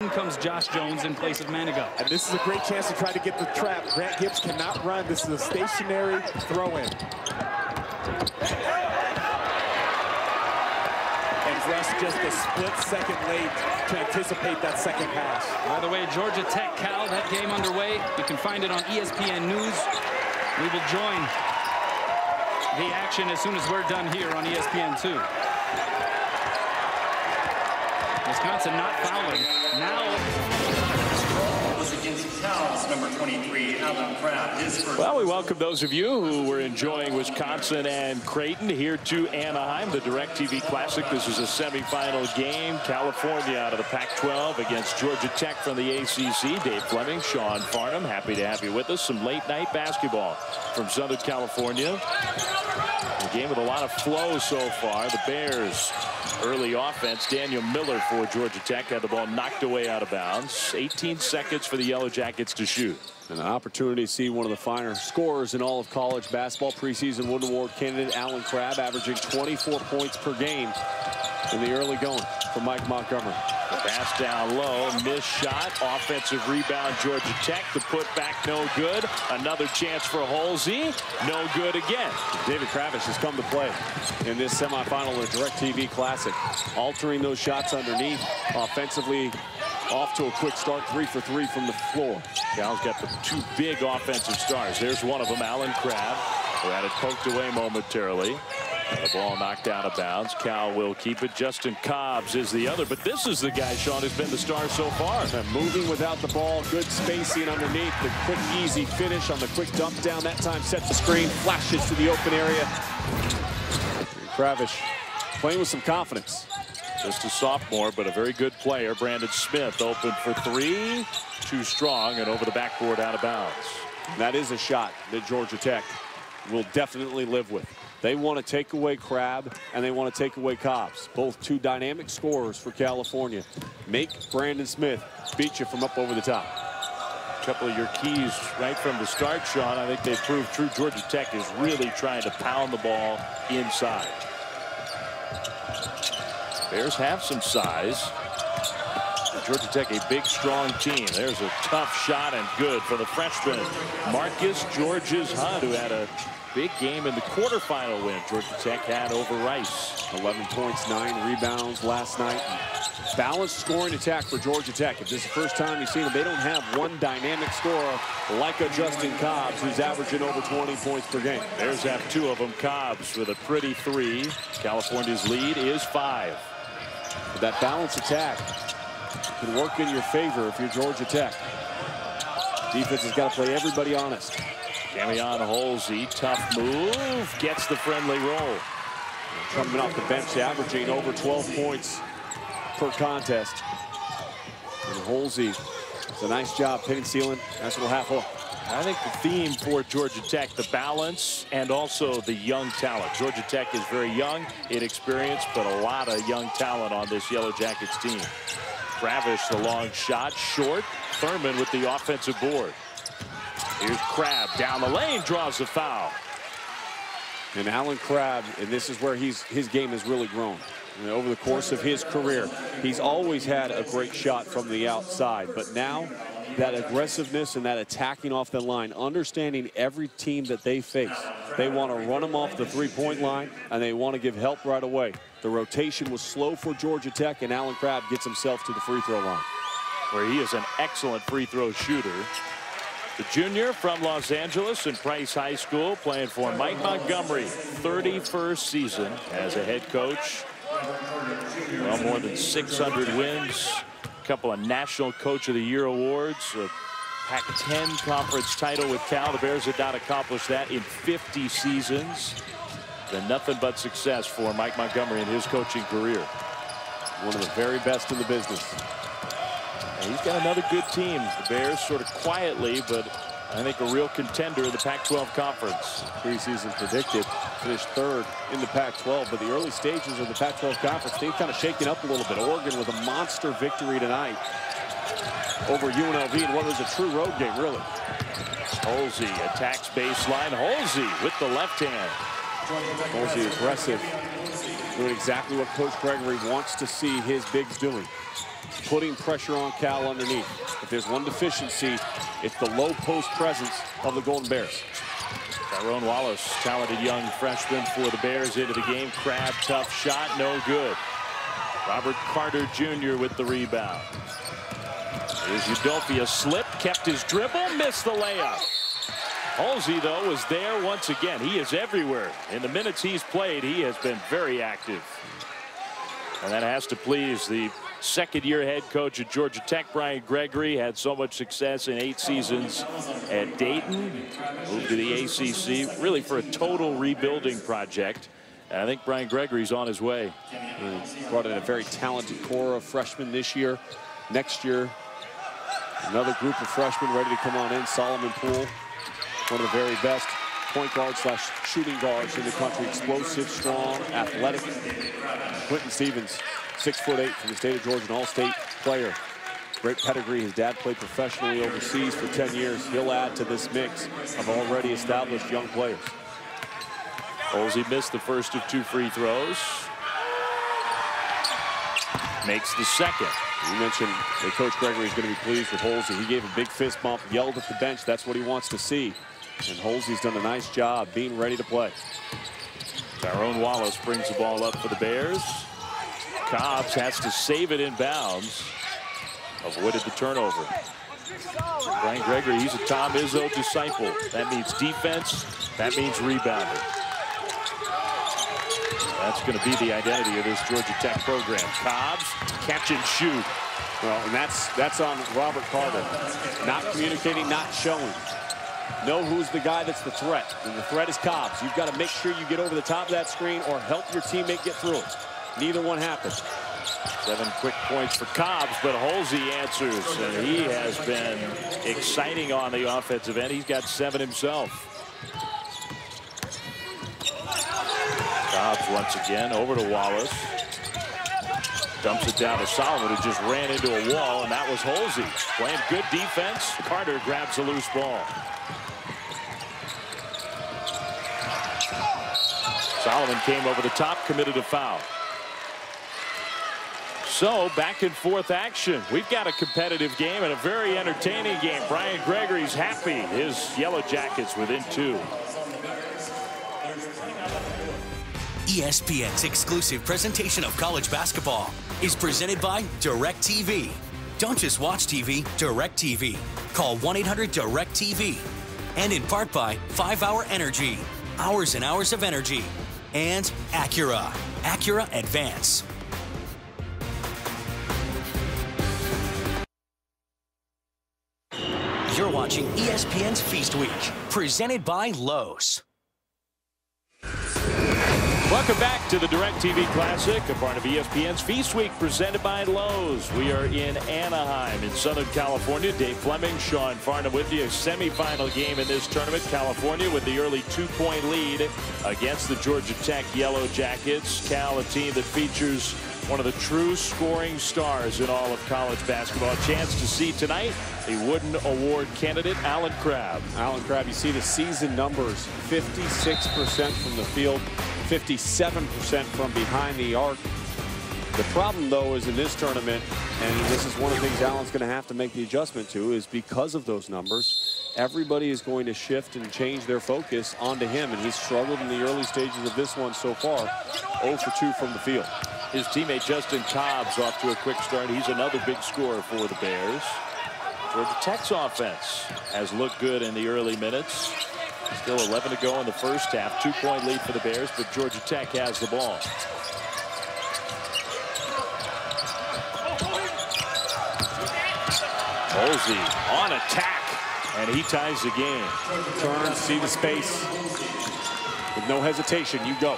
in comes Josh Jones in place of Manigault. And this is a great chance to try to get the trap. Grant Gibbs cannot run. This is a stationary throw-in. And Russ just a split second late to anticipate that second pass. By the way, Georgia Tech, Cal, that game underway. You can find it on ESPN News. We will join the action as soon as we're done here on ESPN2. Wisconsin not fouling. Now against Cobbs, number 23, Allen Crabbe. Well, we welcome those of you who were enjoying Wisconsin and Creighton here to Anaheim, the DirecTV Classic. This is a semifinal game. California out of the Pac-12 against Georgia Tech from the ACC. Dave Fleming, Sean Farnham, happy to have you with us. Some late night basketball from Southern California. A game with a lot of flow so far. The Bears early offense. Daniel Miller for Georgia Tech had the ball knocked away out of bounds. 18 seconds for the Yellow Jackets to shoot. And an opportunity to see one of the finer scorers in all of college basketball. Preseason Wood Award candidate Allen Crabbe averaging 24 points per game in the early going for Mike Montgomery. Pass down low, missed shot, offensive rebound Georgia Tech. The put back no good. Another chance for Halsey, no good again. David Kravish has come to play in this semifinal of the DirecTV Classic, altering those shots underneath. Offensively off to a quick start, 3 for 3 from the floor. Cal's got the two big offensive stars. There's one of them, Allen Crabbe, who had it poked away momentarily. The ball knocked out of bounds. Cal will keep it. Justin Cobbs is the other, but this is the guy, Sean, who's been the star so far. Moving without the ball, good spacing underneath. The quick, easy finish on the quick dump down. That time sets the screen, flashes to the open area. Kravish playing with some confidence. Just a sophomore, but a very good player. Brandon Smith open for three. Too strong and over the backboard out of bounds. And that is a shot that Georgia Tech will definitely live with. They want to take away Crabbe and they want to take away Cobbs. Both two dynamic scorers for California. Make Brandon Smith beat you from up over the top. A couple of your keys right from the start, Sean. I think they've proved true. Georgia Tech is really trying to pound the ball inside. Bears have some size. Georgia Tech, a big, strong team. There's a tough shot and good for the freshman, Marcus Georges-Hunt, who had a big game in the quarterfinal win Georgia Tech had over Rice. 11 points, 9 rebounds last night. Balanced scoring attack for Georgia Tech. If this is the first time you've seen them, they don't have one dynamic scorer like a Justin Cobbs, who's averaging over 20 points per game. There's have two of them. Cobbs with a pretty 3. California's lead is 5. But that balanced attack can work in your favor if you're Georgia Tech. Defense has got to play everybody honest. Damian Halsey, tough move, gets the friendly roll. Coming off the bench, averaging over 12 points per contest. And Halsey does a nice job pinning, sealing. Nice little half hook. I think the theme for Georgia Tech, the balance and also the young talent. Georgia Tech is very young, inexperienced, but a lot of young talent on this Yellow Jackets team. Kravish, the long shot, short. Thurman with the offensive board. Here's Crabbe down the lane, draws the foul. And Allen Crabbe, and this is where his game has really grown. And over the course of his career, he's always had a great shot from the outside. But now, that aggressiveness and that attacking off the line, understanding every team that they face. They want to run them off the three-point line, and they want to give help right away. The rotation was slow for Georgia Tech, and Allen Crabbe gets himself to the free throw line. Where he is an excellent free throw shooter. The junior from Los Angeles and Price High School, playing for Mike Montgomery. 31st season as a head coach. Well, more than 600 wins. A couple of National Coach of the Year awards. A Pac-10 conference title with Cal. The Bears had not accomplished that in 50 seasons. Been nothing but success for Mike Montgomery in his coaching career. One of the very best in the business. And he's got another good team. The Bears sort of quietly, but I think a real contender in the Pac-12 conference. Preseason predicted finished 3rd in the Pac-12, but the early stages of the Pac-12 conference, they've kind of shaken up a little bit. Oregon with a monster victory tonight over UNLV in what was a true road game, really. Halsey attacks baseline. Halsey with the left hand. Halsey aggressive, doing exactly what Coach Gregory wants to see his bigs doing. putting pressure on Cal underneath. If there's one deficiency, it's the low post presence of the Golden Bears. Tyrone Wallace, talented young freshman for the Bears, into the game. Crabbe, tough shot, no good. Robert Carter Jr. with the rebound. Here's Udolphia, slipped, kept his dribble, missed the layup. Halsey, though, was there once again. He is everywhere. In the minutes he's played, he has been very active. And that has to please the second-year head coach at Georgia Tech, Brian Gregory. Had so much success in 8 seasons at Dayton. Moved to the ACC, really for a total rebuilding project. And I think Brian Gregory's on his way. He brought in a very talented core of freshmen this year. Next year, another group of freshmen ready to come on in. Solomon Poole, one of the very best point guards / shooting guards in the country. Explosive, strong, athletic. Quentin Stevens, 6'8" from the state of Georgia, an all-state player. Great pedigree. His dad played professionally overseas for 10 years. He'll add to this mix of already established young players. Halsey missed the first of 2 free throws. Makes the second. You mentioned that Coach Gregory is going to be pleased with Halsey. He gave a big fist bump, yelled at the bench. That's what he wants to see. And Halsey's done a nice job being ready to play. Tyrone Wallace brings the ball up for the Bears. Cobbs has to save it in bounds. Avoided the turnover. Brian Gregory, he's a Tom Izzo disciple. That means defense. That means rebounding. That's going to be the identity of this Georgia Tech program. Cobbs, catch and shoot. Well, and that's on Robert Carter. Not communicating, not showing. Know who's the guy that's the threat. And the threat is Cobbs. You've got to make sure you get over the top of that screen or help your teammate get through it. Neither one happened. 7 quick points for Cobbs, but Halsey answers, and he has been exciting on the offensive end. He's got 7 himself. Cobbs once again over to Wallace. Dumps it down to Solomon, who just ran into a wall, and that was Halsey. Playing good defense. Carter grabs a loose ball. Solomon came over the top, committed a foul. So back and forth action. We've got a competitive game and a very entertaining game. Brian Gregory's happy. His Yellow Jackets within 2. ESPN's exclusive presentation of college basketball is presented by DirecTV. Don't just watch TV, DirecTV. Call 1-800-DirecTV. And in part by 5 Hour Energy. Hours and hours of energy. And Acura. Acura Advance. You're watching ESPN's Feast Week, presented by Lowe's. Welcome back to the DirecTV Classic, a part of ESPN's Feast Week, presented by Lowe's. We are in Anaheim in Southern California. Dave Fleming, Sean Farnham with you. A semifinal game in this tournament. California with the early 2-point lead against the Georgia Tech Yellow Jackets. Cal, a team that features one of the true scoring stars in all of college basketball. A chance to see tonight the Wooden Award candidate, Allen Crabbe. Allen Crabbe, you see the season numbers, 56% from the field, 57% from behind the arc. The problem, though, is in this tournament, and this is one of the things Allen's going to have to make the adjustment to, is because of those numbers, everybody is going to shift and change their focus onto him, and he's struggled in the early stages of this one so far, 0 for 2 from the field. His teammate Justin Cobbs off to a quick start. He's another big scorer for the Bears. Georgia Tech's offense has looked good in the early minutes. Still 11 to go in the first half. 2-point lead for the Bears, but Georgia Tech has the ball. Halsey on attack, and he ties the game. Turn, see the space. With no hesitation, you go.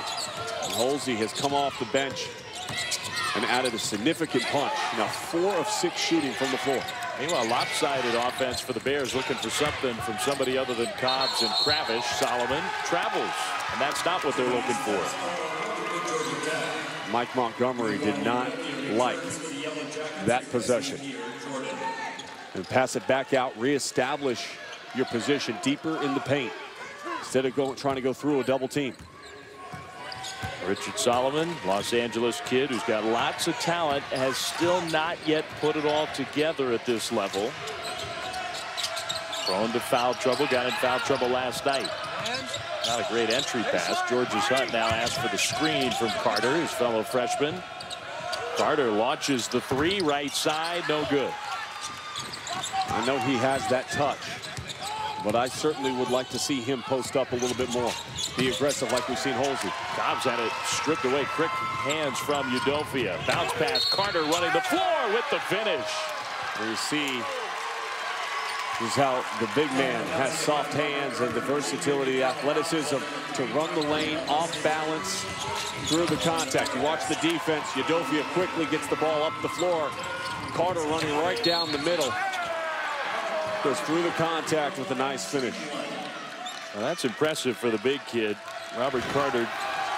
And Halsey has come off the bench and added a significant punch. Now 4 of 6 shooting from the floor. Meanwhile, lopsided offense for the Bears, looking for something from somebody other than Cobbs and Crabbe. Solomon travels, and that's not what they're looking for. Mike Montgomery did not like that possession. And pass it back out, reestablish your position deeper in the paint instead of trying to go through a double team. Richard Solomon, Los Angeles kid who's got lots of talent, has still not yet put it all together at this level. Prone to foul trouble, got in foul trouble last night. Not a great entry pass. George's Hunt now asks for the screen from Carter, his fellow freshman. Carter launches the three, right side, no good. I know he has that touch, but I certainly would like to see him post up a little bit more. Be aggressive like we've seen Halsey. Cobbs had it stripped away. Quick hands from Udofia. Bounce pass. Carter running the floor with the finish. There you see is how the big man has soft hands and the versatility, the athleticism to run the lane off balance through the contact. You watch the defense. Udofia quickly gets the ball up the floor. Carter running right down the middle. Goes through the contact with a nice finish. Well, that's impressive for the big kid. Robert Carter,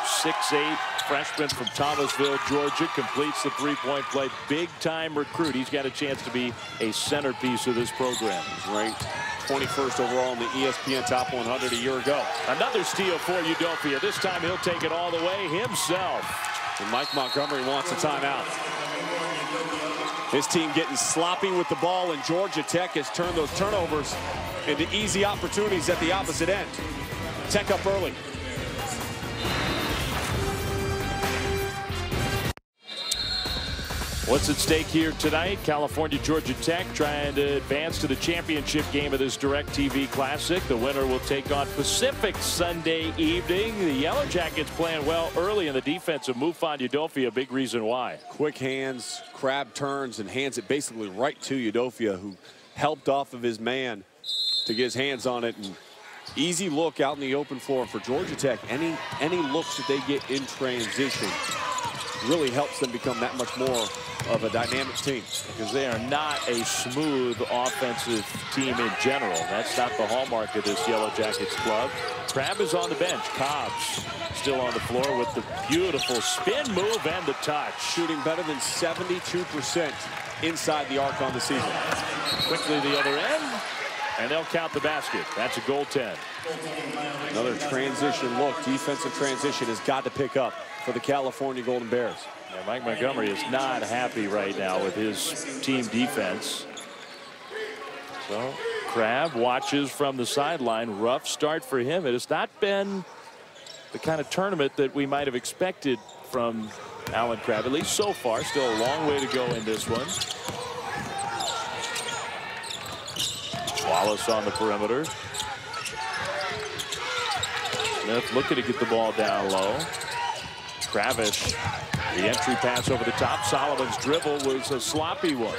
6'8", freshman from Thomasville, Georgia, completes the three-point play. Big-time recruit. He's got a chance to be a centerpiece of this program. He's ranked 21st overall in the ESPN Top 100 a year ago. Another steal for Udofia. This time he'll take it all the way himself. And Mike Montgomery wants a timeout. His team getting sloppy with the ball, and Georgia Tech has turned those turnovers into easy opportunities at the opposite end. Tech up early. What's at stake here tonight? California, Georgia Tech trying to advance to the championship game of this DirecTV Classic. The winner will take on Pacific Sunday evening. The Yellow Jackets playing well early in the defensive move on Udofia. A big reason why. Quick hands, Crabbe turns and hands it basically right to Udofia, who helped off of his man to get his hands on it. And easy look out in the open floor for Georgia Tech. Any looks that they get in transition really helps them become that much more of a dynamic team, because they are not a smooth offensive team in general. That's not the hallmark of this Yellow Jackets club. Crabbe is on the bench. Cobbs still on the floor with the beautiful spin move and the touch. Shooting better than 72% inside the arc on the season. Quickly the other end, and they'll count the basket. That's a goal 10. Another transition look. Defensive transition has got to pick up for the California Golden Bears. Yeah, Mike Montgomery is not happy right now with his team defense. So Crabbe watches from the sideline. Rough start for him. It has not been the kind of tournament that we might have expected from Allen Crabbe, at least so far. Still a long way to go in this one. Wallace on the perimeter. Smith looking to get the ball down low. Kravish, the entry pass over the top. Solomon's dribble was a sloppy one.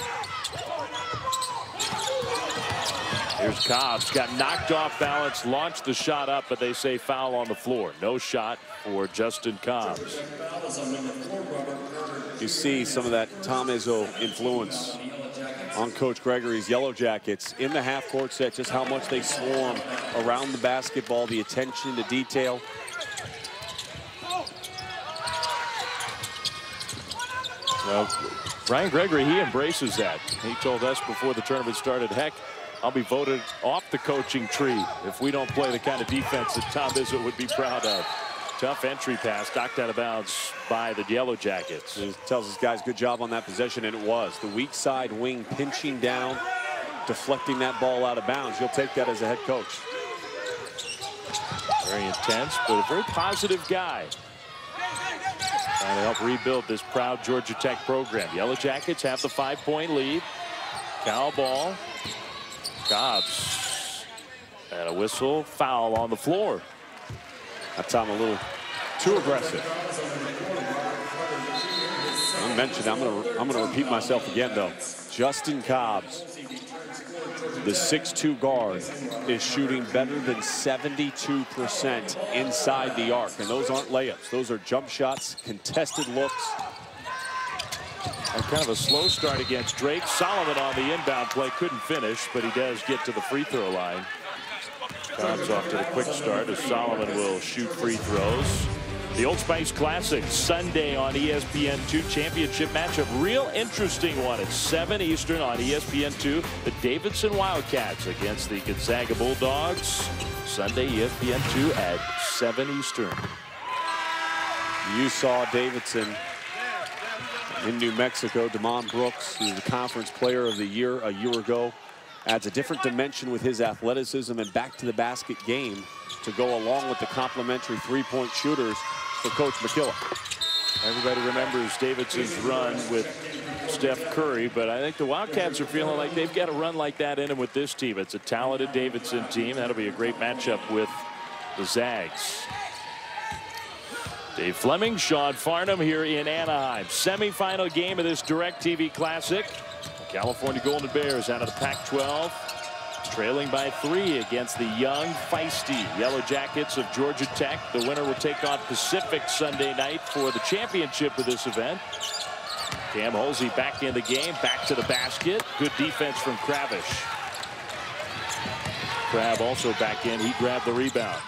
Here's Cobbs, got knocked off balance, launched the shot up, but they say foul on the floor. No shot for Justin Cobbs. You see some of that Tom Izzo influence on Coach Gregory's Yellow Jackets in the half-court set, just how much they swarm around the basketball, the attention to detail. Well, Brian Gregory, he embraces that. He told us before the tournament started, heck, I'll be voted off the coaching tree if we don't play the kind of defense that Tom Izzo would be proud of. Tough entry pass, knocked out of bounds by the Yellow Jackets. He tells his guys good job on that possession, and it was. The weak side wing pinching down, deflecting that ball out of bounds. You'll take that as a head coach. Very intense, but a very positive guy. Trying to help rebuild this proud Georgia Tech program. Yellow Jackets have the 5-point lead. Foul ball. Cobbs. And a whistle. Foul on the floor. That time a little too aggressive. I mentioned, I'm gonna repeat myself again though. Justin Cobbs, the 6'2" guard, is shooting better than 72% inside the arc, and those aren't layups. Those are jump shots, contested looks. And kind of a slow start against Drake. Solomon on the inbound play, couldn't finish, but he does get to the free throw line. Cobbs off to the quick start as Solomon will shoot free throws. The Old Spice Classic Sunday on ESPN2 championship matchup. Real interesting one at 7 Eastern on ESPN2. The Davidson Wildcats against the Gonzaga Bulldogs. Sunday ESPN2 at 7 Eastern. You saw Davidson in New Mexico. Damon Brooks, who's the conference player of the year a year ago, adds a different dimension with his athleticism and back to the basket game to go along with the complementary three-point shooters for Coach McKillop. Everybody remembers Davidson's run with Steph Curry, but I think the Wildcats are feeling like they've got a run like that in them with this team. It's a talented Davidson team. That'll be a great matchup with the Zags. Dave Fleming, Sean Farnham here in Anaheim. Semifinal game of this DirecTV Classic. California Golden Bears out of the Pac-12, trailing by 3 against the young, feisty Yellow Jackets of Georgia Tech. The winner will take on Pacific Sunday night for the championship of this event. Cam Halsey back in the game, back to the basket. Good defense from Crabbe. Crabbe also back in. He grabbed the rebound.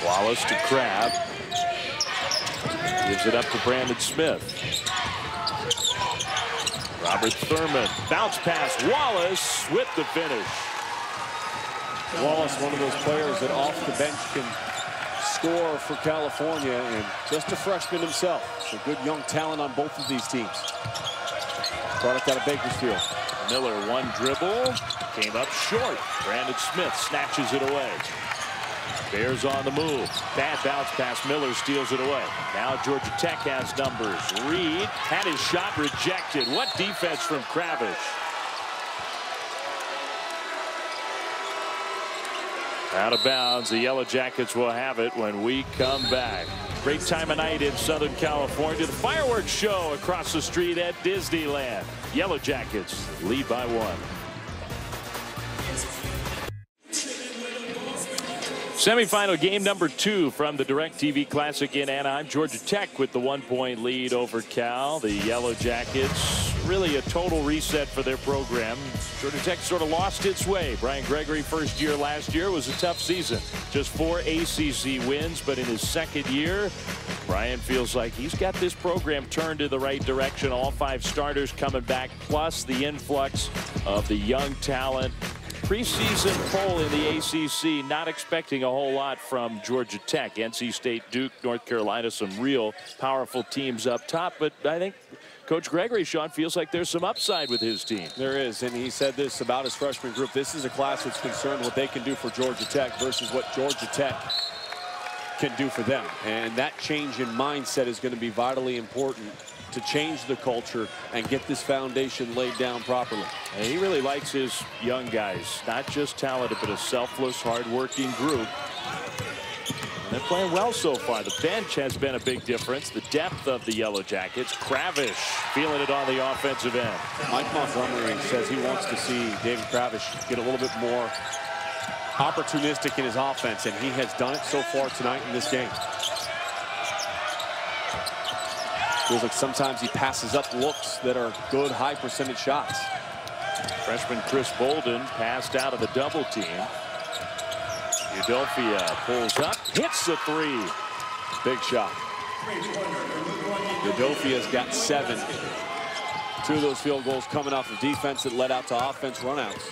Wallace to Crabbe. Gives it up to Brandon Smith. Robert Thurman. Bounce pass. Wallace with the finish. Wallace, one of those players that off the bench can score for California, and just a freshman himself. So good young talent on both of these teams. Product out of Bakersfield. Miller, one dribble. Came up short. Brandon Smith snatches it away. Bears on the move. Bad bounce pass. Miller steals it away. Now Georgia Tech has numbers. Reed had his shot rejected. What defense from Crabbe. Out of bounds. The Yellow Jackets will have it when we come back. Great time of night in Southern California. The fireworks show across the street at Disneyland. Yellow Jackets lead by 1. Semifinal game number 2 from the DirecTV Classic in Anaheim. Georgia Tech with the 1-point lead over Cal. The Yellow Jackets, really a total reset for their program. Georgia Tech sort of lost its way. Brian Gregory, first year last year, was a tough season. Just 4 ACC wins, but in his second year, Brian feels like he's got this program turned in the right direction. All 5 starters coming back, plus the influx of the young talent. Preseason poll in the ACC, not expecting a whole lot from Georgia Tech. NC State, Duke, North Carolina, some real powerful teams up top. But I think Coach Gregory, Sean, feels like there's some upside with his team. There is, and he said this about his freshman group. This is a class that's concerned what they can do for Georgia Tech versus what Georgia Tech can do for them. And that change in mindset is going to be vitally important to change the culture and get this foundation laid down properly. And he really likes his young guys, not just talented, but a selfless, hard-working group. And they're playing well so far. The bench has been a big difference. The depth of the Yellow Jackets. Crabbe feeling it on the offensive end. Mike Montgomery says he wants to see David Crabbe get a little bit more opportunistic in his offense, and he has done it so far tonight in this game. Feels like sometimes he passes up looks that are good, high percentage shots. Freshman Chris Bolden passed out of the double team. Udofia pulls up, hits the 3. Big shot. Udofia's got 7. 2 of those field goals coming off of defense that led out to offense runouts.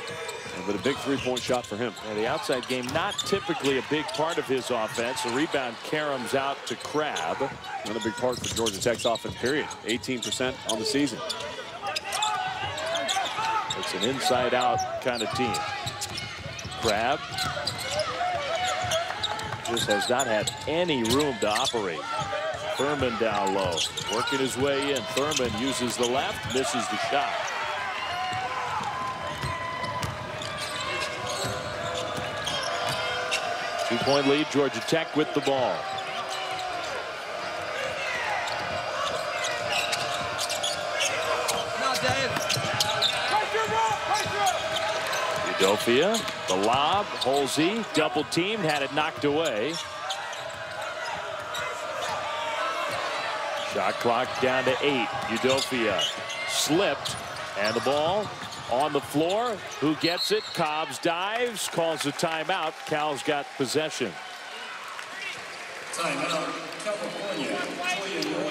But a big 3-point shot for him. Yeah, the outside game not typically a big part of his offense. The rebound caroms out to Crabbe. Another big part for Georgia Tech's offense, period. 18% on the season. It's an inside-out kind of team. Crabbe just has not had any room to operate. Thurman down low, working his way in. Thurman uses the left, misses the shot. Two-point lead, Georgia Tech with the ball. Udofia, the lob, Halsey, double teamed, had it knocked away. Shot clock down to 8. Udofia slipped, and the ball on the floor. Who gets it? Cobbs dives, calls a timeout. Cal's got possession. Timeout, California.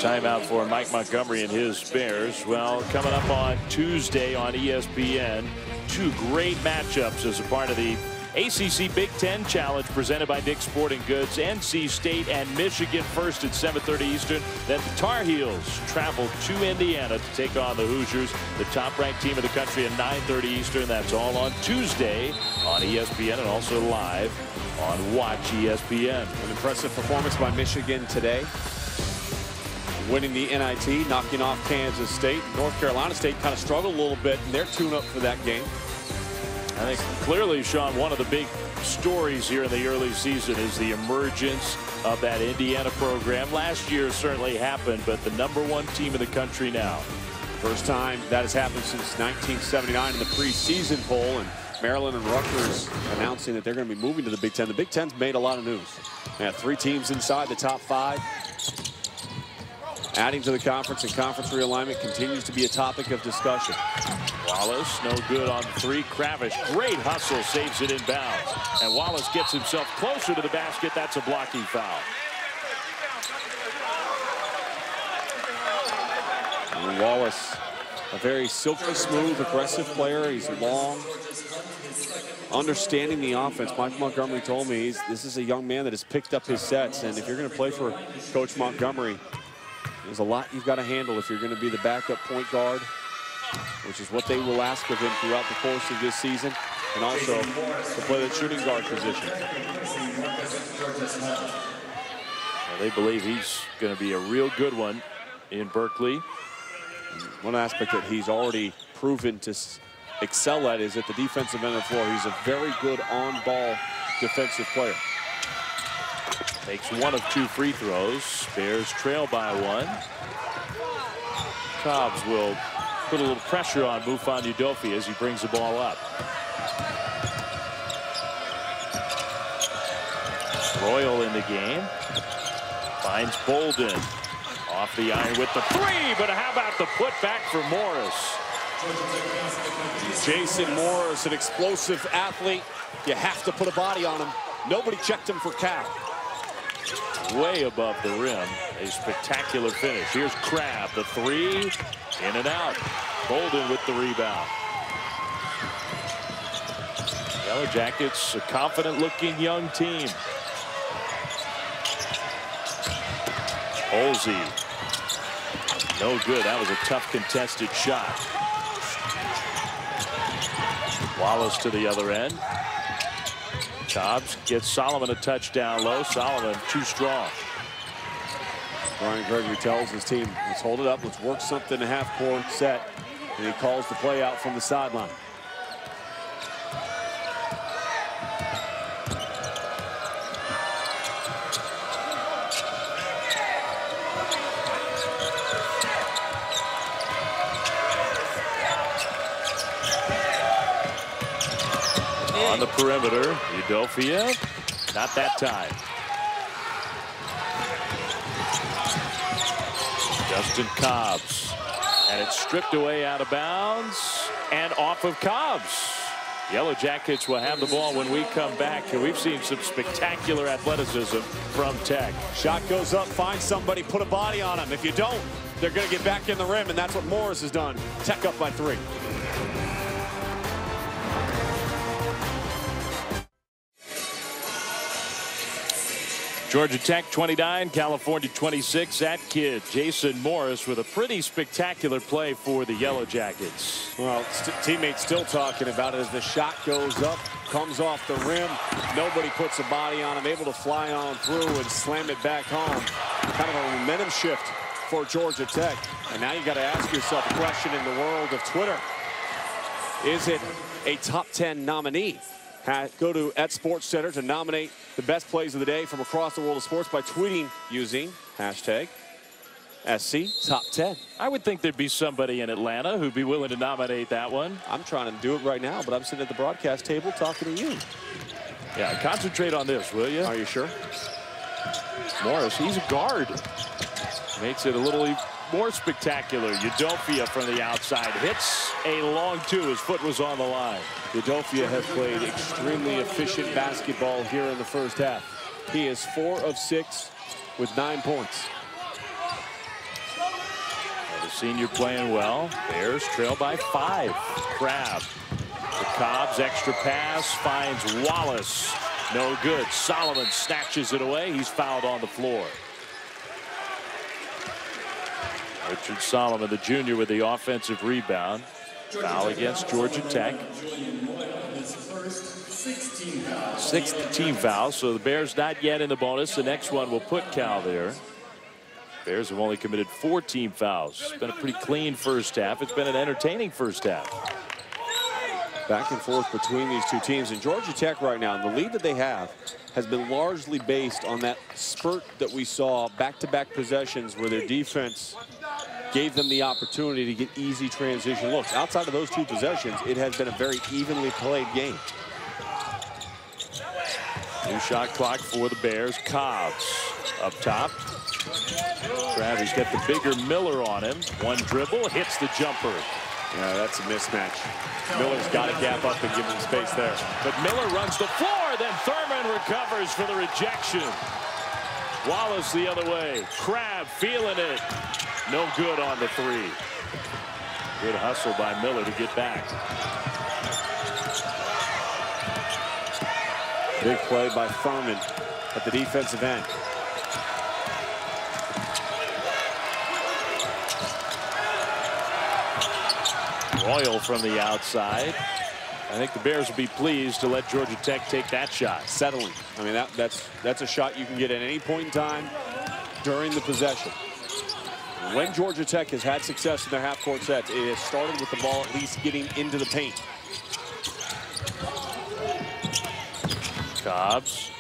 timeout for Mike Montgomery and his Bears. Well, coming up on Tuesday on ESPN, two great matchups as a part of the ACC Big Ten Challenge presented by Dick's Sporting Goods. NC State and Michigan first at 7:30 Eastern. Then the Tar Heels travel to Indiana to take on the Hoosiers, the top-ranked team of the country, at 9:30 Eastern. That's all on Tuesday on ESPN and also live on Watch ESPN. An impressive performance by Michigan today, winning the NIT, knocking off Kansas State. North Carolina State kind of struggled a little bit in their tune-up for that game. I think clearly, Sean, one of the big stories here in the early season is the emergence of that Indiana program. Last year certainly happened, but the #1 team in the country now. First time that has happened since 1979 in the preseason poll, and Maryland and Rutgers announcing that they're going to be moving to the Big Ten. The Big Ten's made a lot of news. They have 3 teams inside the top 5. Adding to the conference, and conference realignment continues to be a topic of discussion. Wallace, no good on 3. Kravish, great hustle, saves it in bounds. And Wallace gets himself closer to the basket. That's a blocking foul. And Wallace, a very silky smooth, aggressive player. He's long, understanding the offense. Mike Montgomery told me this is a young man that has picked up his sets. And if you're going to play for Coach Montgomery, there's a lot you've got to handle if you're going to be the backup point guard, which is what they will ask of him throughout the course of this season, and also to play the shooting guard position. Well, they believe he's going to be a real good one in Berkeley. One aspect that he's already proven to excel at is at the defensive end of the floor. He's a very good on-ball defensive player. Makes 1 of 2 free throws. Bears trail by 1. Cobbs will put a little pressure on Mufon Udofi as he brings the ball up. Royal in the game. Finds Bolden. Off the iron with the 3, but how about the putback for Morris? Jason Morris, an explosive athlete. You have to put a body on him. Nobody checked him for Cal. Way above the rim. A spectacular finish. Here's Crabbe, the 3, in and out. Bolden with the rebound. Yellow Jackets, a confident-looking young team. Olsey. No good. That was a tough contested shot. Wallace to the other end. Cobbs gets Solomon a touchdown low. Solomon too strong. Brian Gregory tells his team, let's hold it up. Let's work something in a half-court set. And he calls the play out from the sideline. On the perimeter, Udofia, not that time. Justin Cobbs, and it's stripped away out of bounds and off of Cobbs. Yellow Jackets will have the ball when we come back, and we've seen some spectacular athleticism from Tech. Shot goes up, find somebody, put a body on him. If you don't, they're going to get back in the rim, and that's what Morris has done. Tech up by 3. Georgia Tech 29, California 26. That kid, Jason Morris, with a pretty spectacular play for the Yellow Jackets. Well, teammates still talking about it as the shot goes up, comes off the rim. Nobody puts a body on him, able to fly on through and slam it back home. Kind of a momentum shift for Georgia Tech. And now you got to ask yourself a question in the world of Twitter. Is it a top 10 nominee? Go to @SportsCenter to nominate the best plays of the day from across the world of sports by tweeting using hashtag SC Top 10. I would think there'd be somebody in Atlanta who'd be willing to nominate that one. I'm trying to do it right now, but I'm sitting at the broadcast table talking to you. Yeah, concentrate on this, will you? Are you sure? Morris, he's a guard. Makes it a little more spectacular. Udofia from the outside hits a long 2. His foot was on the line. Udofia has played extremely efficient basketball here in the first half. He is 4 of 6 with 9 points. Senior playing well. Bears trail by 5. Crabbe to Cobbs. Extra pass. Finds Wallace. No good. Solomon snatches it away. He's fouled on the floor. Richard Solomon, the junior, with the offensive rebound. Foul against Georgia Tech. 6th team foul, so the Bears not yet in the bonus. The next one will put Cal there. Bears have only committed 4 team fouls. It's been a pretty clean first half. It's been an entertaining first half. Back and forth between these two teams. And Georgia Tech right now, the lead that they have has been largely based on that spurt that we saw, back-to-back possessions where their defense gave them the opportunity to get easy transition looks. Outside of those 2 possessions, it has been a very evenly played game. New shot clock for the Bears. Cobbs up top. Crabbe's got the bigger Miller on him. One dribble, hits the jumper. Yeah, that's a mismatch. Miller's got to gap up and give him space there. But Miller runs the floor, then Thurman recovers for the rejection. Wallace the other way. Crabbe feeling it. No good on the 3. Good hustle by Miller to get back. Big play by Thurman at the defensive end. Royal from the outside. I think the Bears will be pleased to let Georgia Tech take that shot. Settling. I mean, that's a shot you can get at any point in time during the possession. When Georgia Tech has had success in their half-court sets, it has started with the ball at least getting into the paint. Cobbs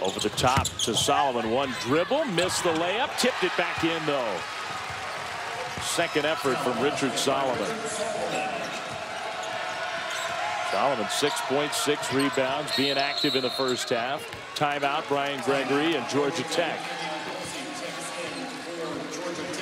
over the top to Solomon. One dribble, missed the layup, tipped it back in though. Second effort from Richard Solomon. Solomon 6 points, 6 rebounds, being active in the first half. Timeout, Brian Gregory and Georgia Tech.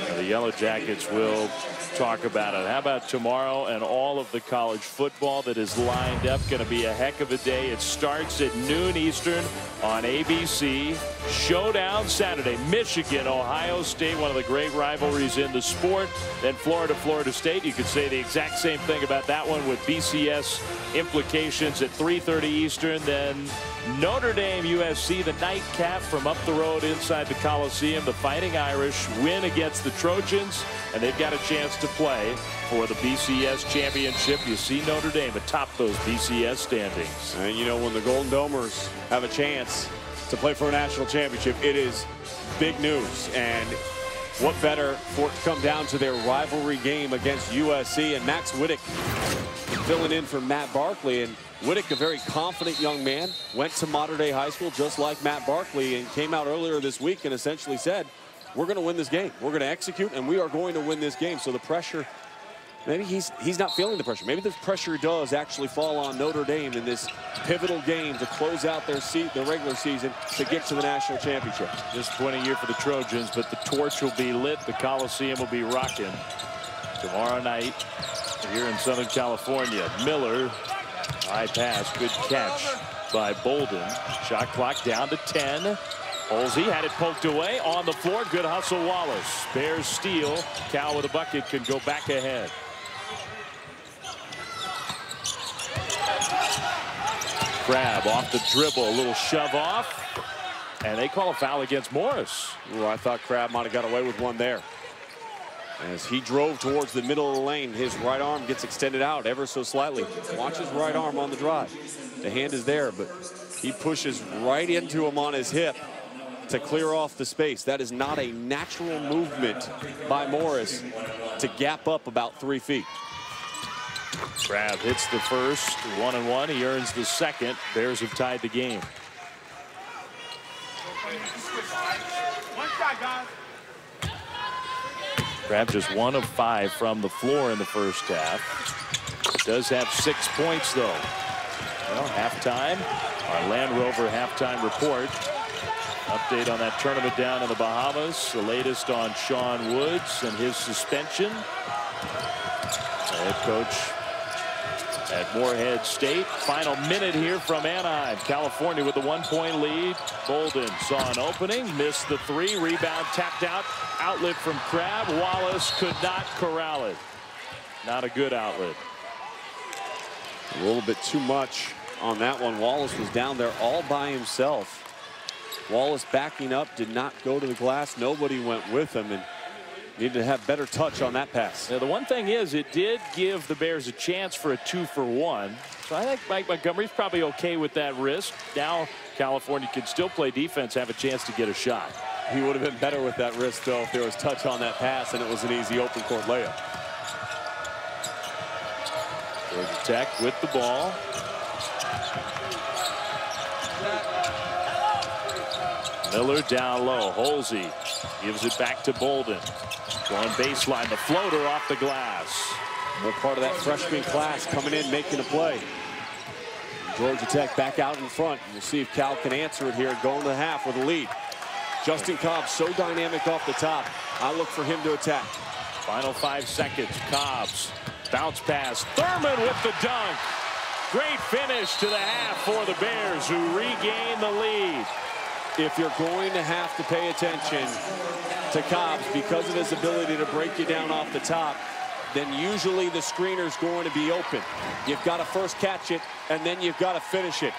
Now the Yellow Jackets will talk about it. How about tomorrow and all of the college football that is lined up? Going to be a heck of a day. It starts at noon Eastern on ABC. Showdown Saturday. Michigan, Ohio State, one of the great rivalries in the sport. Then Florida, Florida State. You could say the exact same thing about that one with BCS implications at 3:30 Eastern. Then Notre Dame, USC, the nightcap from up the road inside the Coliseum. The Fighting Irish win against the Trojans, and they've got a chance to play for the BCS championship. You see Notre Dame atop those BCS standings. And you know, when the Golden Domers have a chance to play for a national championship, it is big news. And what better for it to come down to their rivalry game against USC, and Max Wittek filling in for Matt Barkley. And Wittek, a very confident young man, went to Mater Dei High School just like Matt Barkley, and came out earlier this week and essentially said, we're going to win this game. We're going to execute, and we are going to win this game. So the pressure, maybe he's not feeling the pressure. Maybe the pressure does actually fall on Notre Dame in this pivotal game to close out their regular season to get to the national championship. Disappointing year for the Trojans, but the torch will be lit. The Coliseum will be rocking tomorrow night here in Southern California. Miller, high pass, good catch by Bolden. Shot clock down to 10. Holsey had it poked away on the floor. Good hustle, Wallace. Bears steal. Cal with a bucket can go back ahead. Crabbe off the dribble, a little shove off, and they call a foul against Morris. Ooh, I thought Crabbe might have got away with one there. As he drove towards the middle of the lane, his right arm gets extended out ever so slightly. Watch his right arm on the drive. The hand is there, but he pushes right into him on his hip to clear off the space. That is not a natural movement by Morris to gap up about 3 feet. Crabbe hits the first, 1-1. He earns the second. Bears have tied the game. Crabbe just 1 of 5 from the floor in the first half. Does have 6 points though. Well, halftime. Our Land Rover halftime report. Update on that tournament down in the Bahamas. The latest on Sean Woods and his suspension. The head coach at Morehead State. Final minute here from Anaheim. California with the 1-point lead. Bolden saw an opening, missed the three. Rebound tapped out. Outlet from Crabbe. Wallace could not corral it. Not a good outlet. A little bit too much on that one. Wallace was down there all by himself. Wallace backing up, did not go to the glass. Nobody went with him, and needed to have better touch on that pass. Now, the one thing is, it did give the Bears a chance for a 2-for-1. So I think Mike Montgomery's probably okay with that risk. Now California can still play defense, have a chance to get a shot. He would have been better with that risk, though, if there was touch on that pass and it was an easy open court layup. Georgia Tech with the ball. Miller down low. Holsey gives it back to Bolden. Going baseline, the floater off the glass. More part of that freshman class coming in, making a play. Georgia Tech back out in front. We'll see if Cal can answer it here, going to the half with a lead. Justin Cobbs so dynamic off the top. I look for him to attack. Final 5 seconds. Cobbs. Bounce pass. Thurman with the dunk. Great finish to the half for the Bears, who regain the lead. If you're going to have to pay attention to Cobbs because of his ability to break you down off the top, then usually the screener's going to be open. You've got to first catch it, and then you've got to finish it.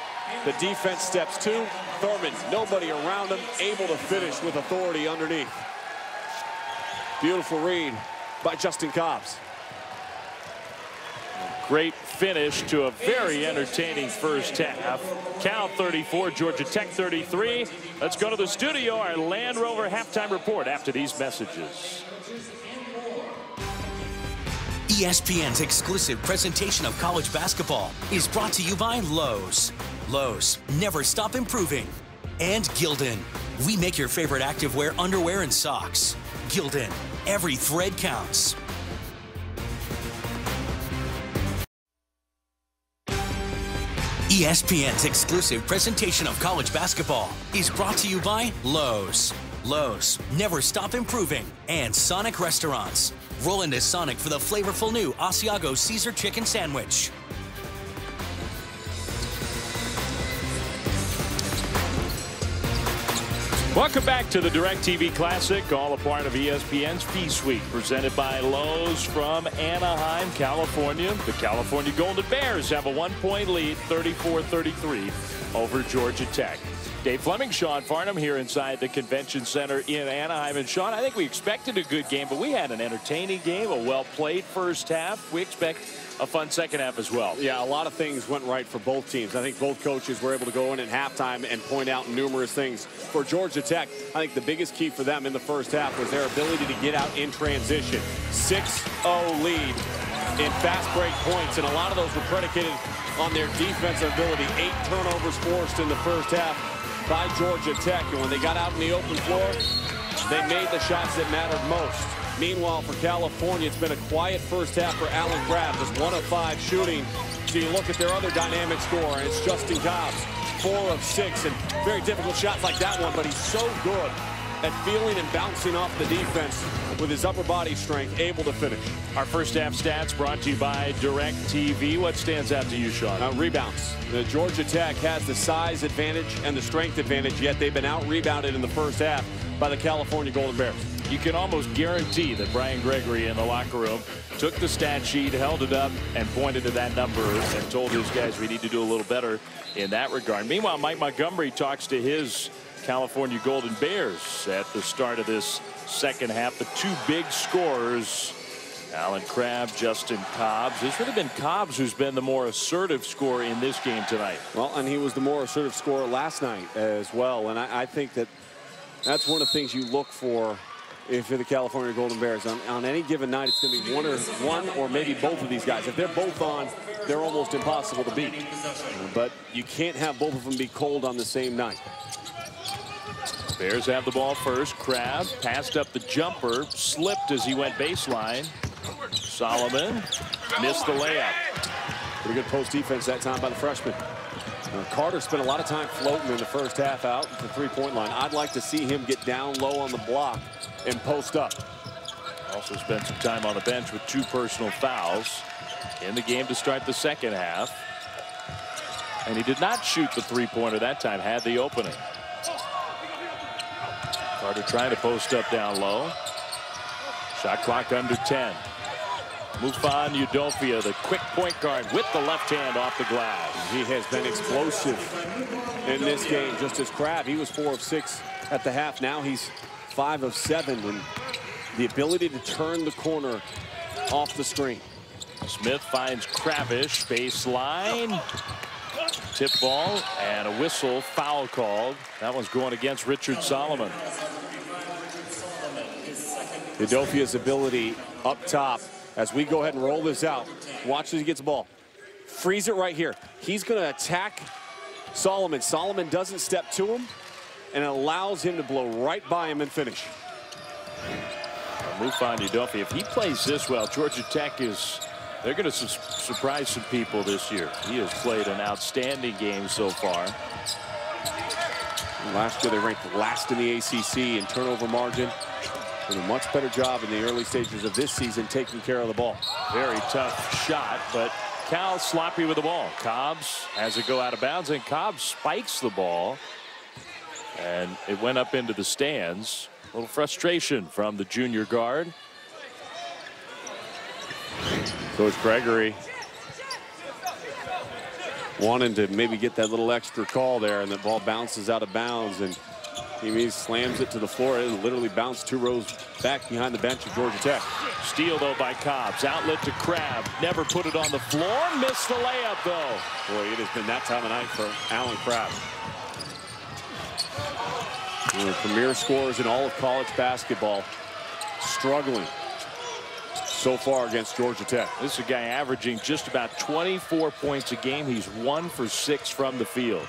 The defense steps two. Thurman, nobody around him, able to finish with authority underneath. Beautiful read by Justin Cobbs. Great finish to a very entertaining first half. Cal 34, Georgia Tech 33. Let's go to the studio. Our Land Rover halftime report after these messages. ESPN's exclusive presentation of college basketball is brought to you by Lowe's. Lowe's, never stop improving. And Gildan. We make your favorite activewear, underwear, and socks. Gildan, every thread counts. ESPN's exclusive presentation of college basketball is brought to you by Lowe's. Lowe's, never stop improving. And Sonic Restaurants. Roll into Sonic for the flavorful new Asiago Caesar Chicken Sandwich. Welcome back to the DirecTV Classic, all a part of ESPN's Fee Suite, presented by Lowe's from Anaheim, California. The California Golden Bears have a 1-point lead, 34-33 over Georgia Tech. Dave Fleming, Sean Farnham here inside the Convention Center in Anaheim. And Sean, I think we expected a good game, but we had an entertaining game, a well-played first half. We expect a fun second half as well. Yeah, a lot of things went right for both teams. I think both coaches were able to go in at halftime and point out numerous things. For Georgia Tech, I think the biggest key for them in the first half was their ability to get out in transition. 6-0 lead in fast break points, and a lot of those were predicated on their defensive ability. 8 turnovers forced in the first half by Georgia Tech, and when they got out in the open floor, they made the shots that mattered most. Meanwhile, for California, it's been a quiet first half for Allen Crabbe, just 1 of 5 shooting. So you look at their other dynamic scorer, and it's Justin Cobbs, 4 of 6, and very difficult shots like that one, but he's so good at feeling and bouncing off the defense with his upper body strength, able to finish. Our first half stats brought to you by DirecTV. What stands out to you, Sean? Rebounds. The Georgia Tech has the size advantage and the strength advantage, yet they've been out-rebounded in the first half by the California Golden Bears. You can almost guarantee that Brian Gregory in the locker room took the stat sheet, held it up, and pointed to that number and told his guys we need to do a little better in that regard. Meanwhile, Mike Montgomery talks to his California Golden Bears at the start of this second half. The 2 big scorers, Allen Crabbe, Justin Cobbs. It's really been Cobbs who's been the more assertive scorer in this game tonight. Well, and he was the more assertive scorer last night as well. And I think that that's one of the things you look for if you're the California Golden Bears. On any given night, it's going to be one or maybe both of these guys. If they're both on, they're almost impossible to beat. But you can't have both of them be cold on the same night. Bears have the ball first. Crabbe passed up the jumper, slipped as he went baseline. Solomon missed the layup. Pretty good post defense that time by the freshman. Carter spent a lot of time floating in the first half out at the three-point line. I'd like to see him get down low on the block and post up. Also spent some time on the bench with 2 personal fouls. in the game to start the second half. And he did not shoot the three-pointer that time, had the opening. Carter trying to post up down low. Shot clock under 10. Mufan Udofia, the quick point guard with the left hand off the glass. He has been explosive in this game, just as Crabbe. He was 4 of 6 at the half. Now he's 5 of 7. And the ability to turn the corner off the screen. Smith finds Kravish, baseline. Tip ball and a whistle, foul called. That one's going against Richard Solomon. Udofia's ability up top as we go ahead and roll this out. Watch as he gets the ball. Freeze it right here. He's going to attack Solomon. Solomon doesn't step to him, and it allows him to blow right by him and finish. Mufan Udofia, if he plays this well, Georgia Tech they're going to surprise some people this year. He has played an outstanding game so far. Last year they ranked last in the ACC in turnover margin. Did a much better job in the early stages of this season taking care of the ball. Very tough shot, but Cal sloppy with the ball. Cobbs has it go out of bounds, and Cobbs spikes the ball. And it went up into the stands. A little frustration from the junior guard. Coach Gregory wanting to maybe get that little extra call there, and the ball bounces out of bounds, and he slams it to the floor. It literally bounced 2 rows back behind the bench of Georgia Tech. Steal, though, by Cobbs. Outlet to Crabbe. Never put it on the floor. Missed the layup, though. Boy, it has been that time of night for Allen Crabbe. One of the premier scorers in all of college basketball, struggling so far against Georgia Tech. This is a guy averaging just about 24 points a game. He's 1 for 6 from the field.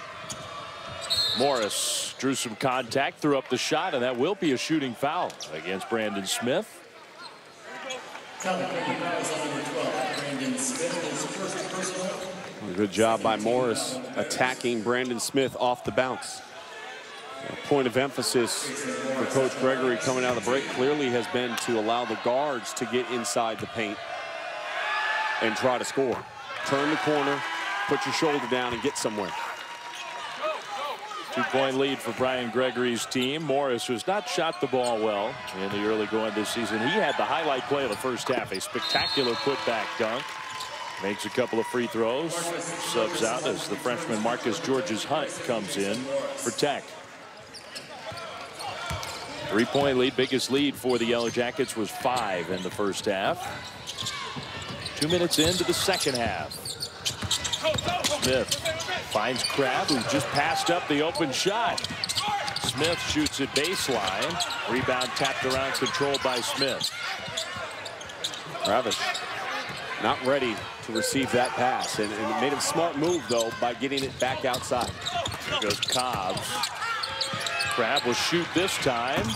Morris drew some contact, threw up the shot, and that will be a shooting foul against Brandon Smith. Good job by Morris attacking Brandon Smith off the bounce. A point of emphasis for Coach Gregory coming out of the break clearly has been to allow the guards to get inside the paint and try to score. Turn the corner, put your shoulder down, and get somewhere. 2-point lead for Brian Gregory's team. Morris has not shot the ball well in the early going this season. He had the highlight play of the first half, a spectacular putback dunk. Makes a couple of free throws. Subs out as the freshman Marcus Georges-Hunt comes in for Tech. 3-point lead, biggest lead for the Yellow Jackets was 5 in the first half. 2 minutes into the second half. Smith finds Crabbe, who just passed up the open shot. Smith shoots it baseline. Rebound tapped around, controlled by Smith. Travis not ready to receive that pass, and it made a smart move, though, by getting it back outside. Here goes Cobbs. Crabbe will shoot this time.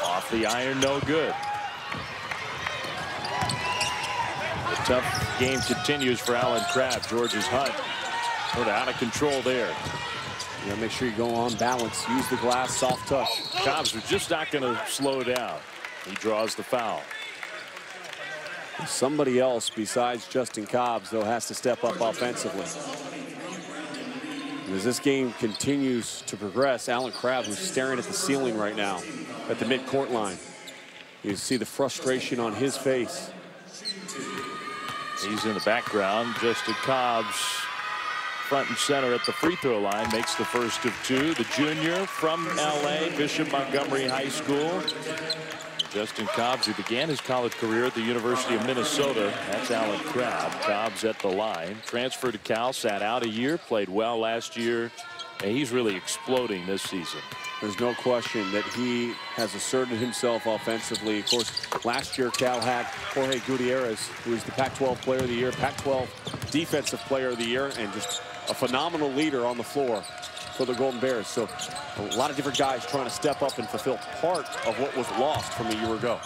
Off the iron, no good. The tough game continues for Allen Crabbe. Georges-Hunt sort of out of control there. You gotta make sure you go on balance. Use the glass, soft touch. Cobbs was just not going to slow down. He draws the foul. Somebody else besides Justin Cobbs, though, has to step up offensively. As this game continues to progress, Allen Crabbe, who's staring at the ceiling right now at the midcourt line. You see the frustration on his face. He's in the background. Justin Cobbs front and center at the free throw line, makes the first of 2. The junior from LA, Bishop Montgomery High School. Justin Cobbs, who began his college career at the University of Minnesota. That's Allen Crabbe. Cobbs at the line. Transferred to Cal, sat out a year, played well last year, and he's really exploding this season. There's no question that he has asserted himself offensively. Of course, last year Cal had Jorge Gutierrez, who is the Pac-12 Player of the Year, Pac-12 Defensive Player of the Year, and just a phenomenal leader on the floor for the Golden Bears. So a lot of different guys trying to step up and fulfill part of what was lost from a year ago.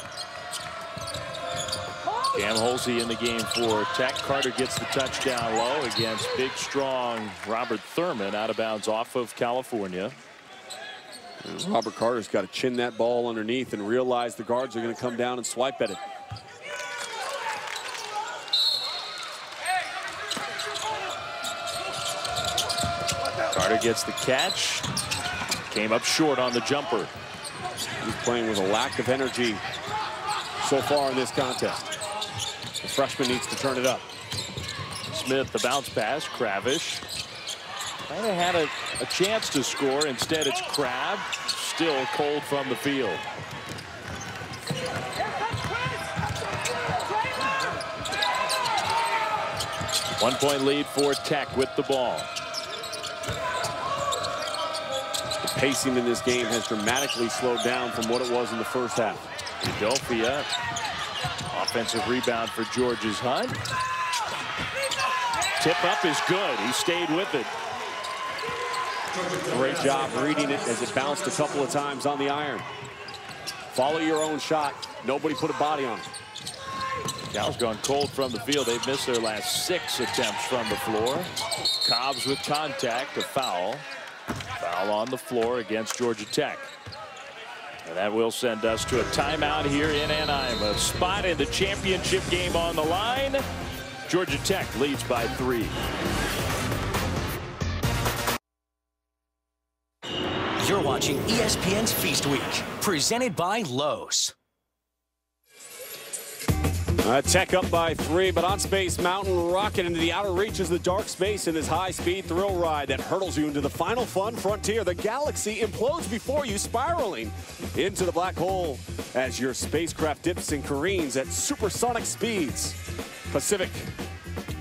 Cam Holsey in the game for Tech. Carter gets the touchdown low against big, strong Robert Thurman, out of bounds off of California. And Robert Carter's got to chin that ball underneath and realize the guards are going to come down and swipe at it. Carter gets the catch. Came up short on the jumper. He's playing with a lack of energy so far in this contest. The freshman needs to turn it up. Smith, the bounce pass. Kravish kind of had a chance to score. Instead, it's Crabbe, still cold from the field. One-point lead for Tech with the ball. The pacing in this game has dramatically slowed down from what it was in the first half. Udofia, offensive rebound for George's Hunt. Tip up is good. He stayed with it. Great job reading it as it bounced a couple of times on the iron. Follow your own shot. Nobody put a body on it. Cal's gone cold from the field. They've missed their last 6 attempts from the floor. Cobbs with contact, a foul. Foul on the floor against Georgia Tech. And that will send us to a timeout here in Anaheim. A spot in the championship game on the line. Georgia Tech leads by 3. You're watching ESPN's Feast Week, presented by Lowe's. Tech up by 3, but on Space Mountain, rocket into the outer reaches of the dark space in this high-speed thrill ride that hurtles you into the final fun frontier. The galaxy implodes before you, spiraling into the black hole as your spacecraft dips and careens at supersonic speeds. Pacific,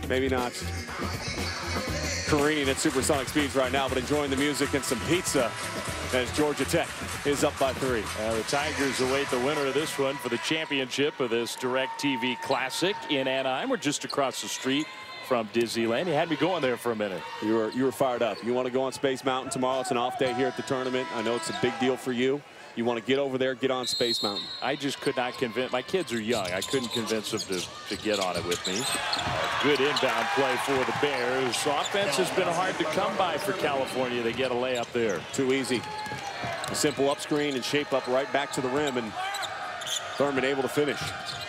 maybe not careening at supersonic speeds right now, but enjoying the music and some pizza as Georgia Tech is up by 3. The Tigers await the winner of this one for the championship of this DirecTV Classic in Anaheim. We're just across the street from Disneyland. You had me going there for a minute. You were fired up. You want to go on Space Mountain tomorrow? It's an off day here at the tournament. I know it's a big deal for you. You want to get over there, get on Space Mountain. I just could not convince. My kids are young. I couldn't convince them to get on it with me. Good inbound play for the Bears. Offense has been hard to come by for California. They get a layup there. Too easy. A simple up screen and shape up right back to the rim, and Thurman able to finish.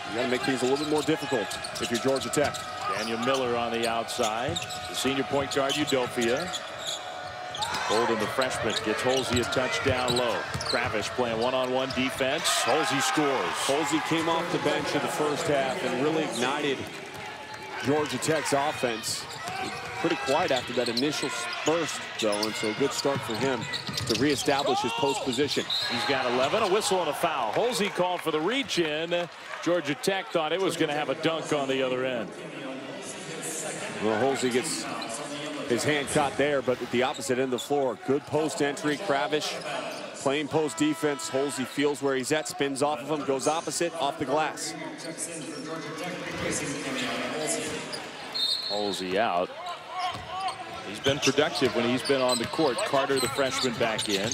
You got to make things a little bit more difficult if you're Georgia Tech. Daniel Miller on the outside. The senior point guard, Udofia. Golden, the freshman, gets Holsey a touchdown low. Kravish playing one-on-one defense. Holsey scores. Holsey came off the bench in the first half and really ignited Georgia Tech's offense. Pretty quiet after that initial burst, though, and so a good start for him to reestablish his post position. He's got 11, a whistle and a foul. Holsey called for the reach-in. Georgia Tech thought it was going to have a dunk on the other end. Well, Holsey gets his hand caught there, but at the opposite end of the floor. Good post entry. Kravish playing post defense. Holsey feels where he's at, spins off of him, goes opposite, off the glass. Holsey out. He's been productive when he's been on the court. Carter, the freshman, back in.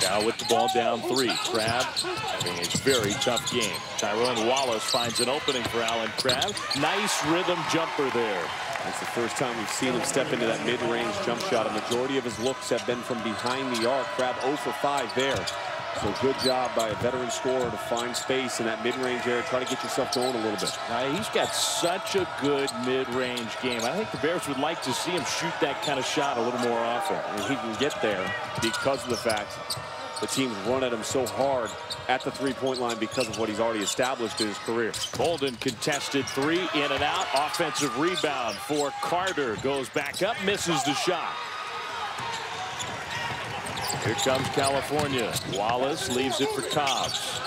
Now with the ball down 3. Crabbe having a very tough game. Tyrone Wallace finds an opening for Allen Crabbe. Nice rhythm jumper there. That's the first time we've seen him step into that mid-range jump shot. A majority of his looks have been from behind the arc. Crabbe 0 for 5 there. So good job by a veteran scorer to find space in that mid-range area. Try to get yourself going a little bit. He's got such a good mid-range game. I think the Bears would like to see him shoot that kind of shot a little more often. And he can get there because of the fact the teams run at him so hard at the three-point line because of what he's already established in his career. Golden contested 3, in and out. Offensive rebound for Carter. Goes back up, misses the shot. Here comes California. Wallace leaves it for Cobbs.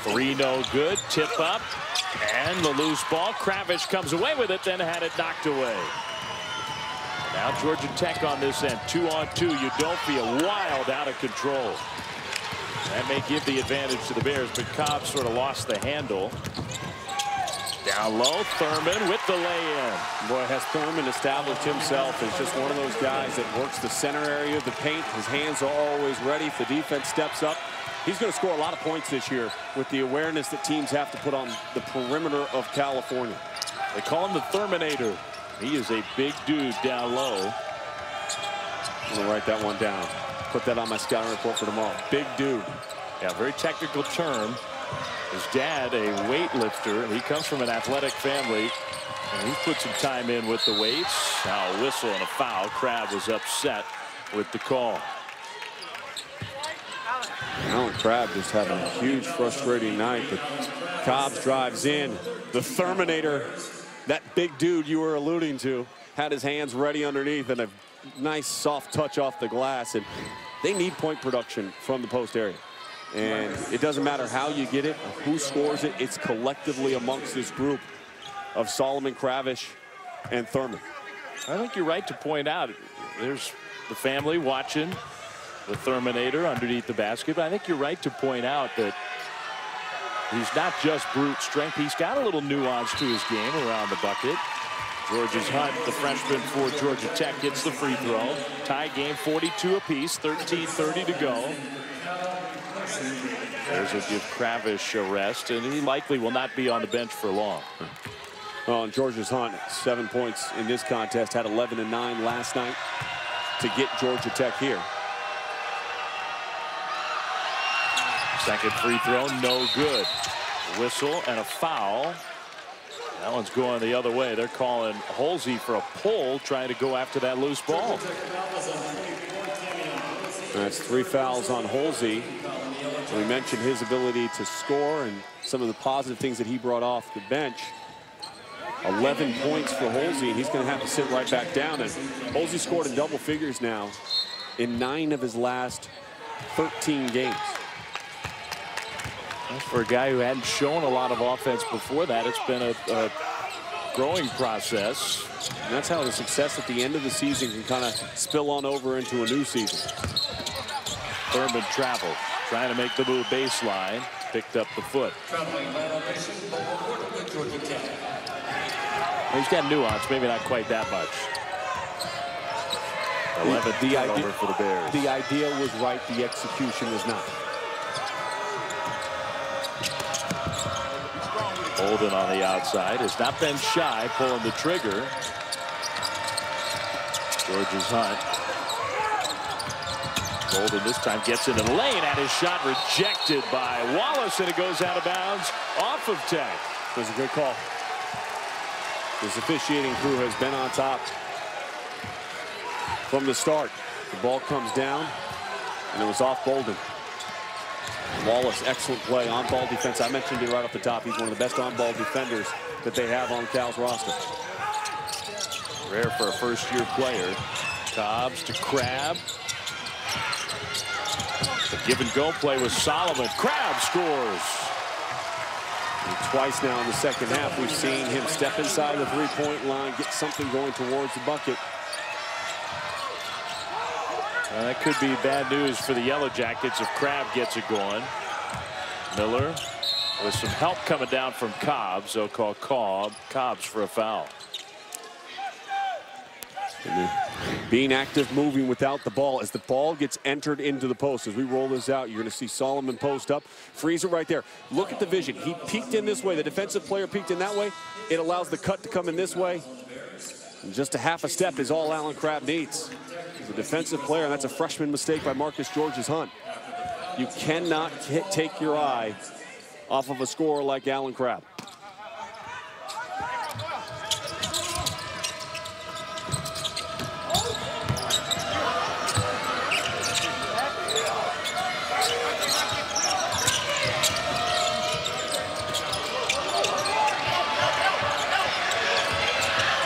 3 no good. Tip up. And the loose ball. Kravish comes away with it, then had it knocked away. Now Georgia Tech on this end. 2-on-2. Udofia wild out of control. That may give the advantage to the Bears, but Cobbs sort of lost the handle. Down low, Thurman with the lay-in. Boy, has Thurman established himself as just one of those guys that works the center area of the paint. His hands are always ready. If the defense steps up, he's going to score a lot of points this year with the awareness that teams have to put on the perimeter of California. They call him the Thurminator. He is a big dude down low. I'm going to write that one down. Put that on my scouting report for tomorrow. Big dude. Yeah, very technical term. His dad, a weightlifter. He comes from an athletic family. And he put some time in with the weights. Now a whistle and a foul. Crabbe was upset with the call. Allen Crabbe just had a huge frustrating night, but Cobbs drives in. The Terminator, that big dude you were alluding to, had his hands ready underneath and a nice soft touch off the glass. And they need point production from the post area. And it doesn't matter how you get it, who scores it, it's collectively amongst this group of Solomon, Kravish, and Thurman. I think you're right to point out, there's the family watching the Terminator underneath the basket. But I think you're right to point out that he's not just brute strength. He's got a little nuance to his game around the bucket. George's Hunt, the freshman for Georgia Tech, gets the free throw. Tie game 42 apiece, 13:30 to go. There's a give Kravish a rest, and he likely will not be on the bench for long. Well, and George's Hunt, 7 points in this contest, had 11 and 9 last night to get Georgia Tech here. Second free throw, no good. Whistle and a foul. That one's going the other way. They're calling Halsey for a pull, trying to go after that loose ball. That's 3 fouls on Halsey. We mentioned his ability to score and some of the positive things that he brought off the bench. 11 points for Halsey, and he's going to have to sit right back down. And Halsey scored in double figures now in 9 of his last 13 games. For a guy who hadn't shown a lot of offense before that, it's been a growing process. And that's how the success at the end of the season can kind of spill on over into a new season. Thurman traveled, trying to make the move baseline, picked up the foot. He's got nuance, maybe not quite that much. 11th turnover for the Bears. The idea was right, the execution was not. Holden on the outside has not been shy, pulling the trigger. George's Hunt. Holden this time gets into the lane, and his shot rejected by Wallace, and it goes out of bounds off of Tech. It was a good call. This officiating crew has been on top from the start. The ball comes down, and it was off Bolden. Wallace, excellent play, on-ball defense. I mentioned it right off the top. He's one of the best on-ball defenders that they have on Cal's roster. Rare for a first-year player. Cobbs to Crabbe. The give-and-go play with Solomon. Crabbe scores. And twice now in the second half, we've seen him step inside the three-point line, get something going towards the bucket. That could be bad news for the Yellow Jackets if Crabbe gets it going. Miller with some help coming down from Cobbs. They'll call Cobbs for a foul. Being active, moving without the ball. As the ball gets entered into the post, as we roll this out, you're going to see Solomon post up. Freeze it right there. Look at the vision. He peeked in this way. The defensive player peeked in that way. It allows the cut to come in this way. And just a half a step is all Allen Crabbe needs. He's a defensive player, and that's a freshman mistake by Marcus George's Hunt. You cannot take your eye off of a scorer like Allen Crabbe.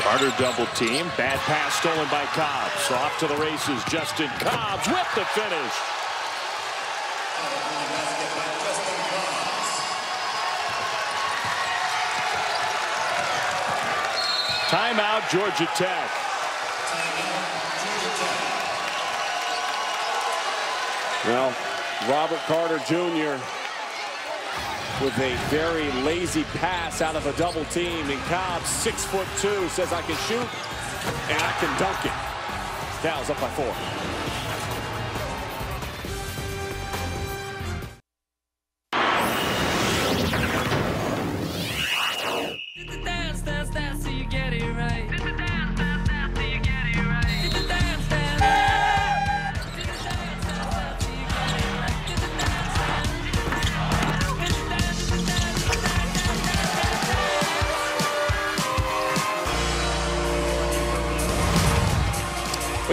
Carter double team. Bad pass stolen by Cobbs. Off to the races. Justin Cobbs with the finish. Timeout, Georgia Tech. Well, Robert Carter Jr. with a very lazy pass out of a double team, and Cobbs, 6'2", says I can shoot and I can dunk it. Cal's up by 4.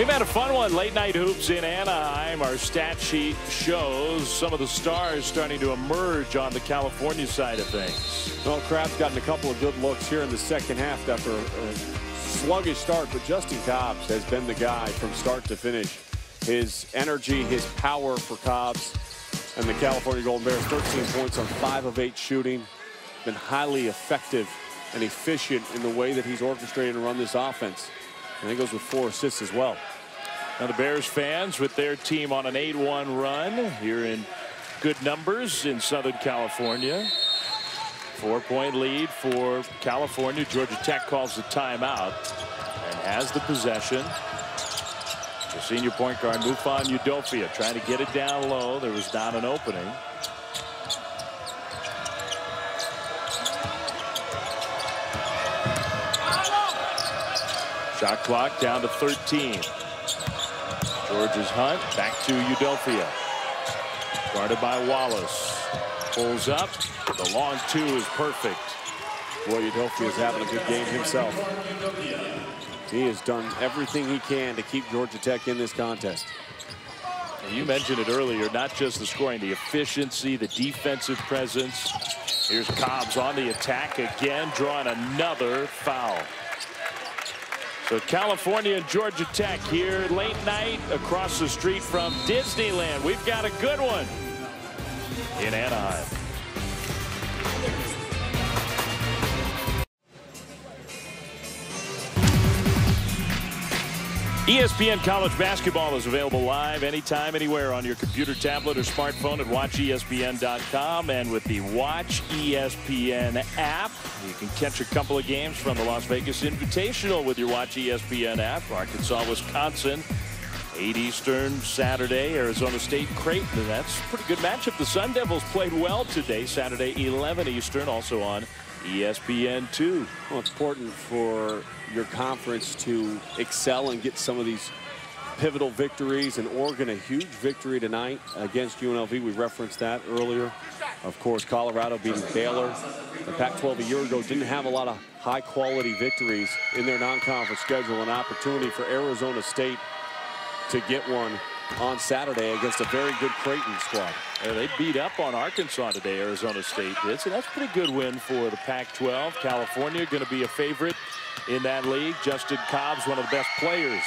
We've had a fun one. Late night hoops in Anaheim. Our stat sheet shows some of the stars starting to emerge on the California side of things. Well, Crabbe's gotten a couple of good looks here in the second half after a sluggish start, but Justin Cobbs has been the guy from start to finish. His energy, his power for Cobbs and the California Golden Bears. 13 points on 5 of 8 shooting. Been highly effective and efficient in the way that he's orchestrated and run this offense. And he goes with 4 assists as well. Now the Bears fans with their team on an 8-1 run here in good numbers in Southern California. 4-point lead for California. Georgia Tech calls the timeout and has the possession. The senior point guard Mufon Udofia trying to get it down low. There was not an opening. Shot clock down to 13. George's Hunt back to Udofia. Guarded by Wallace. Pulls up. The long 2 is perfect. Boy, Udofia is having a good game himself. He has done everything he can to keep Georgia Tech in this contest. And you mentioned it earlier, not just the scoring, the efficiency, the defensive presence. Here's Cobbs on the attack again, drawing another foul. So California and Georgia Tech here late night across the street from Disneyland. We've got a good one in Anaheim. ESPN College Basketball is available live anytime, anywhere on your computer, tablet, or smartphone at watchespn.com. And with the Watch ESPN app, you can catch a couple of games from the Las Vegas Invitational with your Watch ESPN app. Arkansas, Wisconsin, 8 Eastern Saturday. Arizona State, Creighton. And that's a pretty good matchup. The Sun Devils played well today. Saturday, 11 Eastern, also on ESPN2. Well, it's important for your conference to excel and get some of these pivotal victories. And Oregon, a huge victory tonight against UNLV. We referenced that earlier. Of course, Colorado beating Baylor. The Pac-12 a year ago didn't have a lot of high-quality victories in their non-conference schedule. An opportunity for Arizona State to get one on Saturday against a very good Creighton squad. Yeah, they beat up on Arkansas today, Arizona State did. So that's a pretty good win for the Pac-12. California going to be a favorite in that league. Justin Cobbs, one of the best players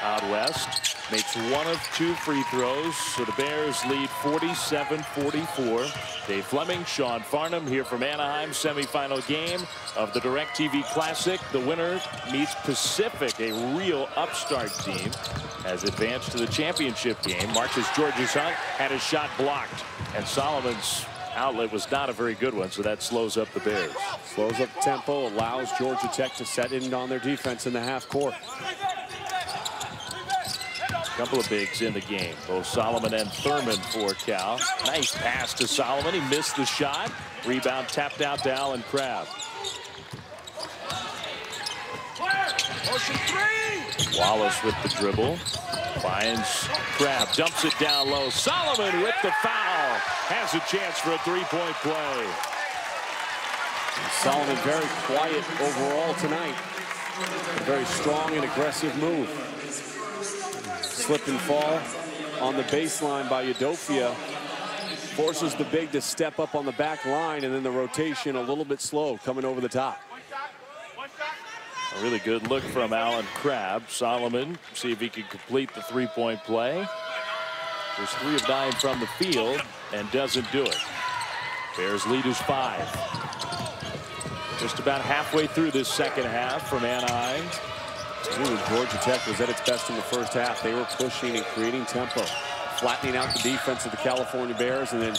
out west, makes 1 of 2 free throws. So the Bears lead 47-44. Dave Fleming, Sean Farnham here from Anaheim. Semifinal game of the DirecTV Classic. The winner meets Pacific, a real upstart team, has advanced to the championship game. Marcus George's Hunt had his shot blocked, and Solomon's outlet was not a very good one, so that slows up the Bears. Slows up the tempo, allows Georgia Tech to set in on their defense in the half court. A couple of bigs in the game, both Solomon and Thurman for Cal. Nice pass to Solomon. He missed the shot. Rebound tapped out to Allen Crabbe. Wallace with the dribble. Finds Crabbe. Dumps it down low. Solomon with the foul. Has a chance for a 3-point play. Solomon very quiet overall tonight. A very strong and aggressive move. Slip and fall on the baseline by Udofia. Forces the big to step up on the back line, and then the rotation a little bit slow coming over the top. A really good look from Allen Crabbe. Solomon, see if he can complete the 3-point play. There's 3 of 9 from the field and doesn't do it. Bears lead is 5. Just about halfway through this second half from Anaheim. Georgia Tech was at its best in the first half. They were pushing and creating tempo, flattening out the defense of the California Bears, and then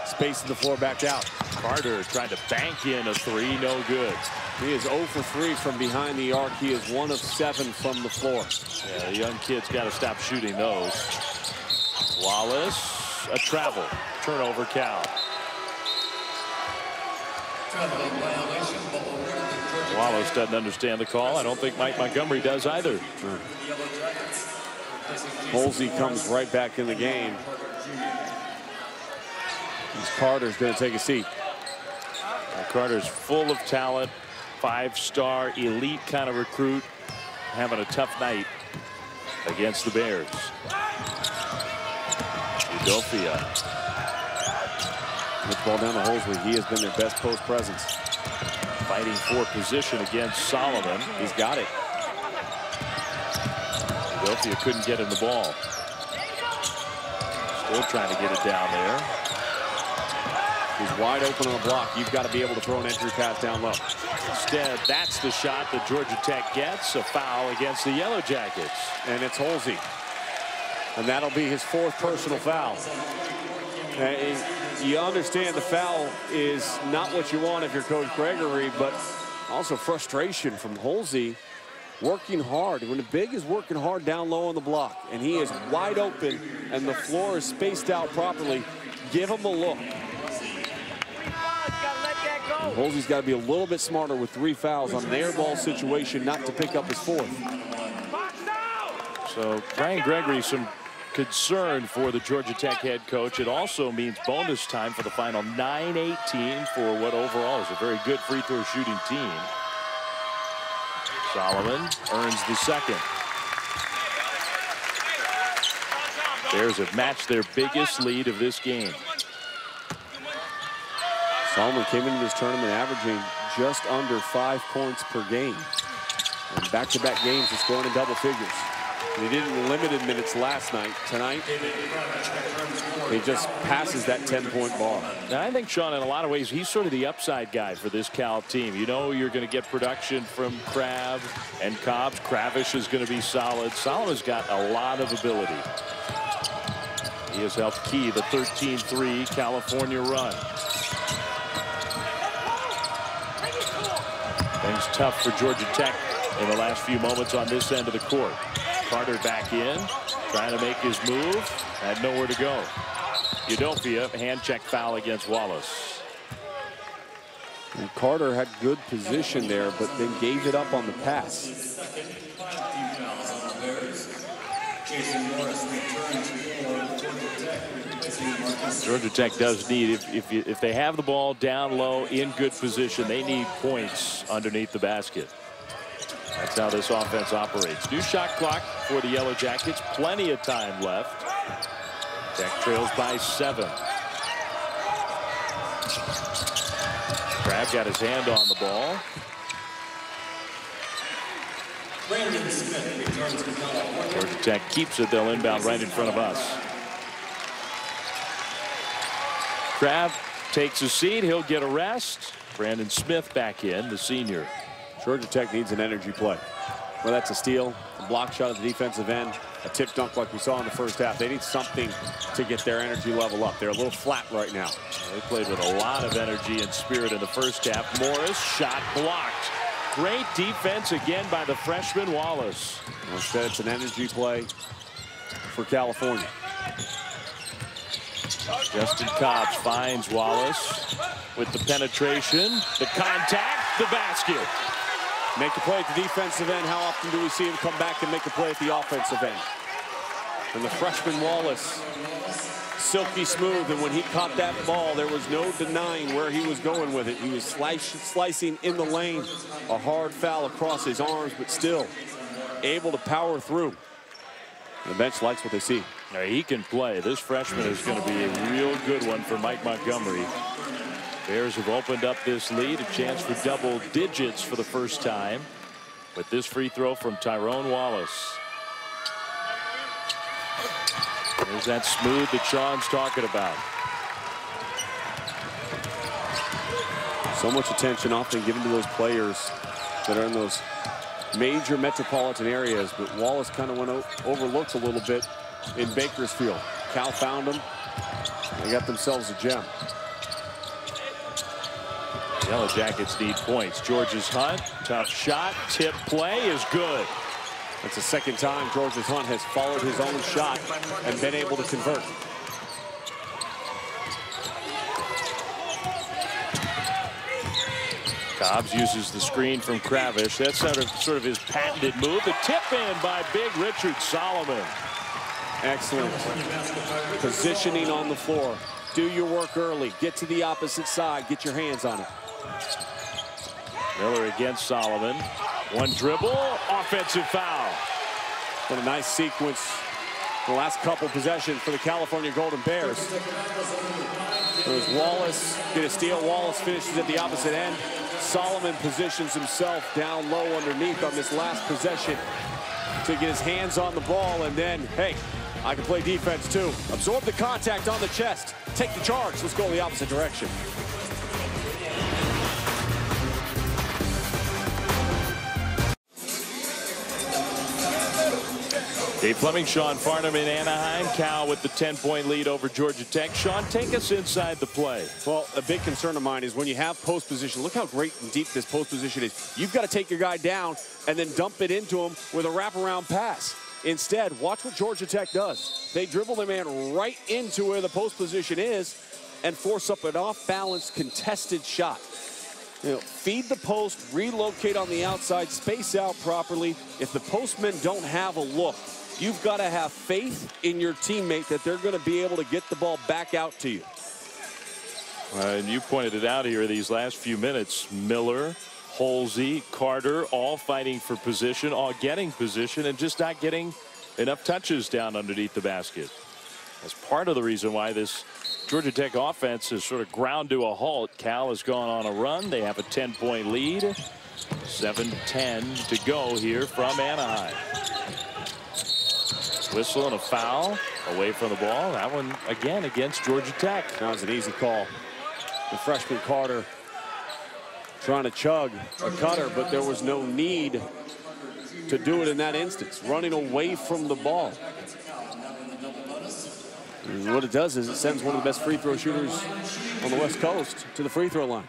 spacing the floor back out. Carter trying to bank in a 3, no good. He is 0 for 3 from behind the arc. He is 1 of 7 from the floor. Yeah, the young kid's got to stop shooting those. Wallace, a travel. Turnover, Cal. Wallace doesn't understand the call. I don't think Mike Montgomery does either. Holsey comes right back in the game. Carter's going to take a seat. Carter's full of talent, 5-star elite kind of recruit, having a tough night against the Bears. Udofia. With the ball down to Holsley. He has been their best post presence. Fighting for position against Solomon. He's got it. Udofia couldn't get him the ball. Still trying to get it down there. He's wide open on the block. You've got to be able to throw an entry pass down low. Instead, that's the shot that Georgia Tech gets. A foul against the Yellow Jackets. And it's Holsey. And that'll be his 4th personal foul. You understand the foul is not what you want if you're Coach Gregory, but also frustration from Holsey, working hard. When the big is working hard down low on the block, and he is wide open, and the floor is spaced out properly, give him a look. And Holsey's got to be a little bit smarter with 3 fouls on an air ball situation not to pick up his 4th. So Brian Gregory, some concern for the Georgia Tech head coach. It also means bonus time for the final 9:18 for what overall is a very good free throw shooting team. Solomon earns the 2nd. Bears have matched their biggest lead of this game. Solomon came into this tournament averaging just under 5 points per game. And back-to-back games, he's scoring in double figures. And he did it in limited minutes last night. Tonight, he just passes that 10-point bar. Now, I think, Sean, in a lot of ways, he's sort of the upside guy for this Cal team. You know you're going to get production from Crabbe and Cobbs. Kravish is going to be solid. Solomon's got a lot of ability. He has helped key the 13-3 California run. Things tough for Georgia Tech in the last few moments on this end of the court. Carter back in, trying to make his move. Had nowhere to go. Udofia, hand check foul against Wallace. And Carter had good position there, but then gave it up on the pass. Georgia Tech does need, if they have the ball down low in good position, they need points underneath the basket. That's how this offense operates. New shot clock for the Yellow Jackets. Plenty of time left. Tech trails by 7. Crabbe got his hand on the ball. Georgia Tech keeps it. They'll inbound right in front of us. Crabbe takes a seat. He'll get a rest. Brandon Smith back in, the senior. Georgia Tech needs an energy play. Well, that's a steal, a block shot at the defensive end, a tip dunk like we saw in the first half. They need something to get their energy level up. They're a little flat right now. They played with a lot of energy and spirit in the first half. Morris, shot blocked. Great defense again by the freshman Wallace. Instead, it's an energy play for California. Justin Cobbs finds Wallace with the penetration, the contact, the basket. Make a play at the defensive end. How often do we see him come back and make a play at the offensive end? And the freshman Wallace, silky smooth, and when he caught that ball, there was no denying where he was going with it. He was slicing in the lane, a hard foul across his arms, but still able to power through. The bench likes what they see. Now, he can play. This freshman is going to be a real good one for Mike Montgomery. Bears have opened up this lead, a chance for double digits for the first time with this free throw from Tyrone Wallace. There's that smooth that Sean's talking about. So much attention often given to those players that are in those major metropolitan areas, but Wallace kind of went overlooked a little bit in Bakersfield. Cal found him. They got themselves a gem. Yellow Jackets need points. George's Hunt, tough shot, tip play is good. That's the second time George's Hunt has followed his own shot and been able to convert. Cobbs uses the screen from Kravish. That's sort of his patented move. The tip in by big Richard Solomon. Excellent positioning on the floor. Do your work early. Get to the opposite side. Get your hands on it. Miller against Solomon. One dribble, offensive foul. What a nice sequence. The last couple possessions for the California Golden Bears. There's Wallace, get a steal. Wallace finishes at the opposite end. Solomon positions himself down low underneath on this last possession to get his hands on the ball, and then, hey, I can play defense too. Absorb the contact on the chest. Take the charge. Let's go in the opposite direction. Dave Fleming, Sean Farnham in Anaheim. Cal with the 10-point lead over Georgia Tech. Sean, take us inside the play. Well, a big concern of mine is when you have post position, look how great and deep this post position is. You've got to take your guy down and then dump it into him with a wraparound pass. Instead, watch what Georgia Tech does. They dribble their man right into where the post position is and force up an off-balance contested shot. You know, feed the post, relocate on the outside, space out properly. If the postmen don't have a look, you've got to have faith in your teammate that they're going to be able to get the ball back out to you. And you pointed it out here these last few minutes. Miller, Holsey, Carter, all fighting for position, all getting position, and just not getting enough touches down underneath the basket. That's part of the reason why this Georgia Tech offense is sort of ground to a halt. Cal has gone on a run. They have a 10-point lead. 7:10 to go here from Anaheim. Whistle and a foul away from the ball. That one again against Georgia Tech. That was an easy call. The freshman Carter trying to chug a cutter, but there was no need to do it in that instance. Running away from the ball. And what it does is it sends one of the best free throw shooters on the West Coast to the free throw line.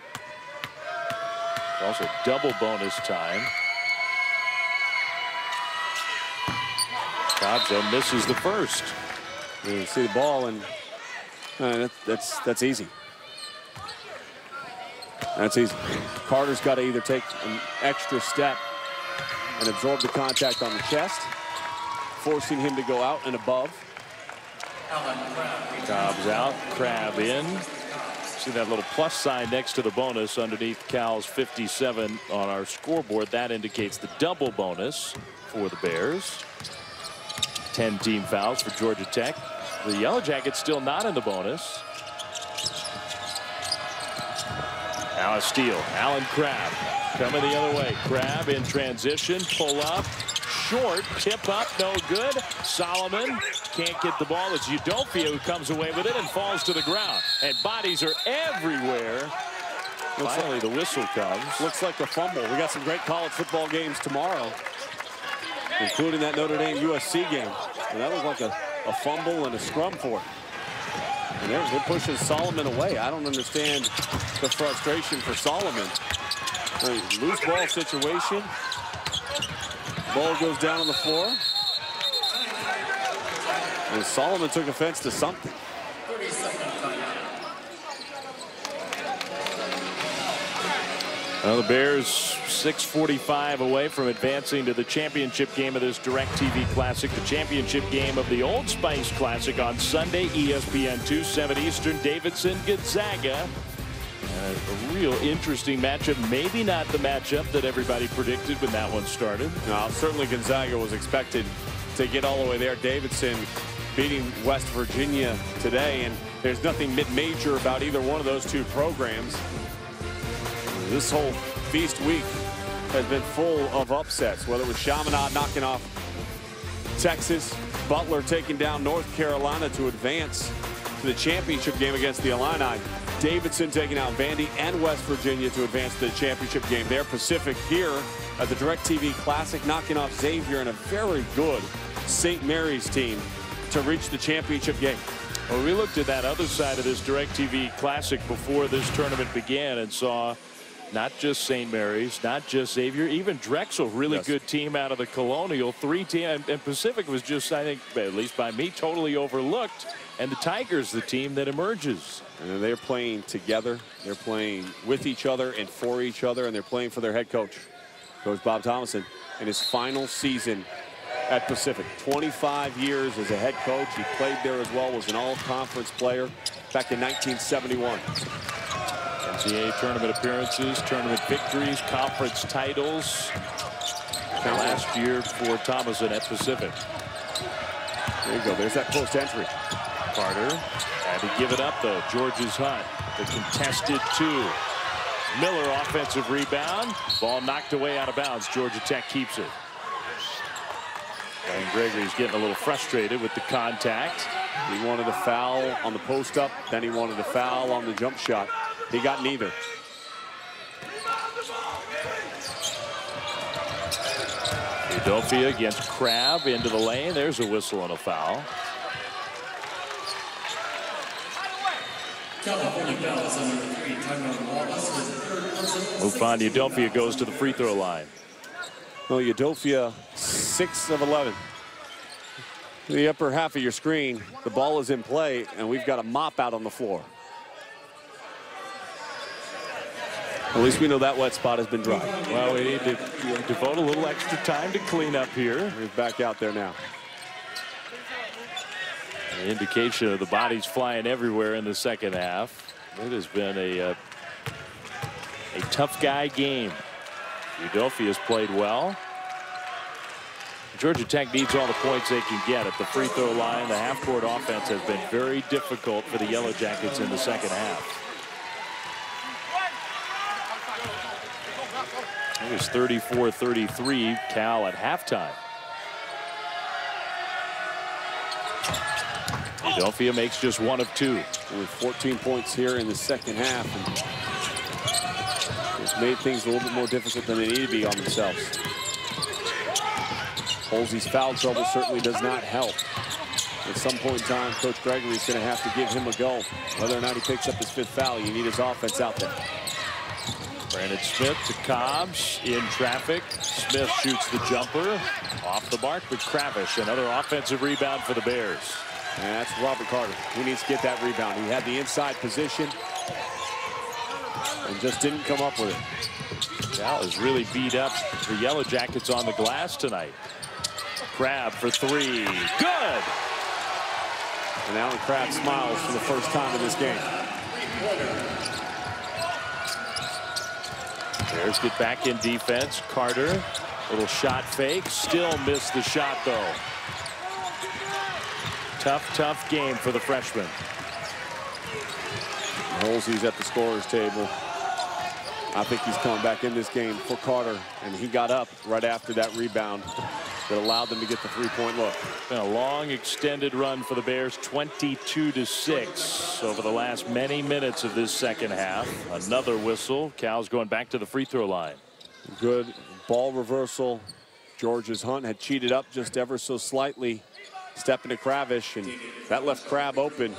Also double bonus time. Cobbs though misses the first. You see the ball, and that's easy. That's easy. Carter's got to either take an extra step and absorb the contact on the chest, forcing him to go out and above. Cobbs out, Crabbe in. See that little plus sign next to the bonus underneath Cal's 57 on our scoreboard. That indicates the double bonus for the Bears. 10 team fouls for Georgia Tech. The Yellow Jackets still not in the bonus. Now a steal. Allen Crabbe coming the other way. Crabbe in transition. Pull up. Short. Tip up. No good. Solomon can't get the ball. It's Udofia who comes away with it and falls to the ground. And bodies are everywhere. Finally, the whistle comes. Looks like a fumble. We got some great college football games tomorrow, including that Notre Dame USC game. And that looked like a fumble and a scrum for it. And they're pushing Solomon away. I don't understand the frustration for Solomon. Loose ball situation. Ball goes down on the floor. And Solomon took offense to something. Well, the Bears 6:45 away from advancing to the championship game of this DirecTV Classic, the championship game of the Old Spice Classic on Sunday, ESPN2, 7 Eastern. Davidson, Gonzaga. A real interesting matchup. Maybe not the matchup that everybody predicted when that one started. No, certainly Gonzaga was expected to get all the way there. Davidson beating West Virginia today, and there's nothing mid-major about either one of those two programs. This whole feast week has been full of upsets, whether it was Chaminade knocking off Texas, Butler taking down North Carolina to advance to the championship game against the Illini, Davidson taking out Vandy and West Virginia to advance to the championship game there. Pacific here at the DirecTV Classic, knocking off Xavier and a very good St. Mary's team to reach the championship game. Well, we looked at that other side of this DirecTV Classic before this tournament began and saw not just St. Mary's, not just Xavier, even Drexel, really good team out of the Colonial. 3 team, and Pacific was just, I think, at least by me, totally overlooked. And the Tigers, the team that emerges. And they're playing together. They're playing with each other and for each other, and they're playing for their head coach, Coach Bob Thomason, in his final season at Pacific. 25 years as a head coach. He played there as well, was an all-conference player back in 1971. NCAA tournament appearances, tournament victories, conference titles. last year for Thomason at Pacific. There you go. There's that post entry. Carter had to give it up, though. George's Hunt, the contested 2. Miller offensive rebound. Ball knocked away out of bounds. Georgia Tech keeps it. And Gregory's getting a little frustrated with the contact. He wanted a foul on the post up, then he wanted a foul on the jump shot. He got neither. Udofia against Crabbe into the lane. There's a whistle and a foul. Mufon Udofia goes to the free throw line. Well, Udofia 6 of 11. The upper half of your screen, the ball is in play, and we've got a mop out on the floor. At least we know that wet spot has been dry. Well, we need to devote a little extra time to clean up here. He's back out there now. An indication of the bodies flying everywhere in the second half. It has been a tough guy game. Udofia has played well. Georgia Tech needs all the points they can get at the free throw line. The half-court offense has been very difficult for the Yellow Jackets in the second half. It was 34-33 Cal at halftime. Udofia makes just 1 of 2. With 14 points here in the second half. And it's made things a little bit more difficult than they need to be on themselves. Holsey's foul trouble certainly does not help. At some point in time, Coach Gregory's going to have to give him a go. Whether or not he picks up his 5th foul, you need his offense out there. Brandon Smith to Cobbs in traffic. Smith shoots the jumper off the mark with Kravish. Another offensive rebound for the Bears. And that's Robert Carter. He needs to get that rebound. He had the inside position and just didn't come up with it. Cal has really beat up the Yellow Jackets on the glass tonight. Crabbe for 3. Good! And Allen Crabbe smiles for the first time in this game. Bears get back in defense. Carter, little shot fake. Still missed the shot, though. Tough game for the freshman. Holsey's at the scorer's table. I think he's coming back in this game for Carter, and he got up right after that rebound that allowed them to get the 3-point look. Been a long extended run for the Bears, 22-6 over the last many minutes of this second half. Another whistle. Cal's going back to the free throw line. Good ball reversal. George's Hunt had cheated up just ever so slightly, stepping to Kravish, and that left Crabbe open.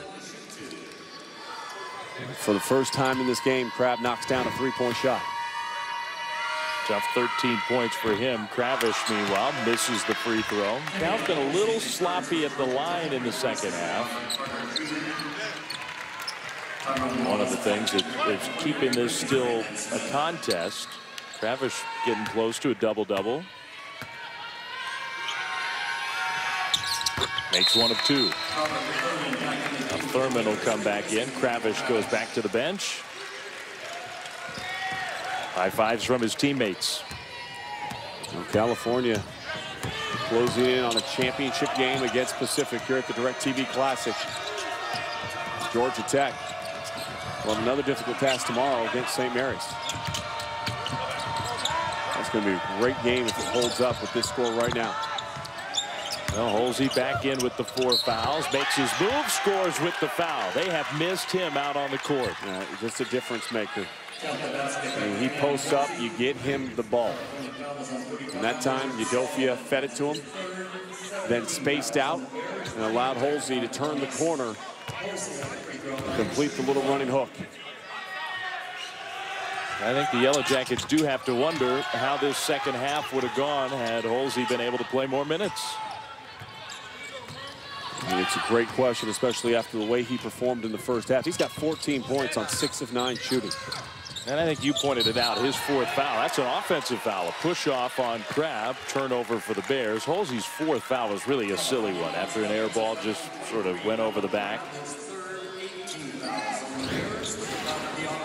For the first time in this game, Crabbe knocks down a 3-point shot. Tough 13 points for him. Kravish, meanwhile, misses the free throw. Cal's been a little sloppy at the line in the second half. One of the things that is keeping this still a contest. Kravish getting close to a double-double. Makes 1 of 2. Thurman will come back in. Kravish goes back to the bench. High fives from his teammates. California closing in on a championship game against Pacific here at the DirecTV Classic. Georgia Tech will have another difficult task tomorrow against St. Mary's. That's going to be a great game if it holds up with this score right now. Well, Holsey back in with the 4 fouls, makes his move, scores with the foul. They have missed him out on the court. Just a difference maker. When he posts up, you get him the ball. And that time, Udofia fed it to him, then spaced out and allowed Holsey to turn the corner and complete the little running hook. I think the Yellow Jackets do have to wonder how this second half would have gone had Holsey been able to play more minutes. It's a great question, especially after the way he performed in the first half. He's got 14 points on 6 of 9 shooting. And I think you pointed it out, his 4th foul. That's an offensive foul, a push-off on Crabbe, turnover for the Bears. Holsey's 4th foul was really a silly one after an air ball just sort of went over the back.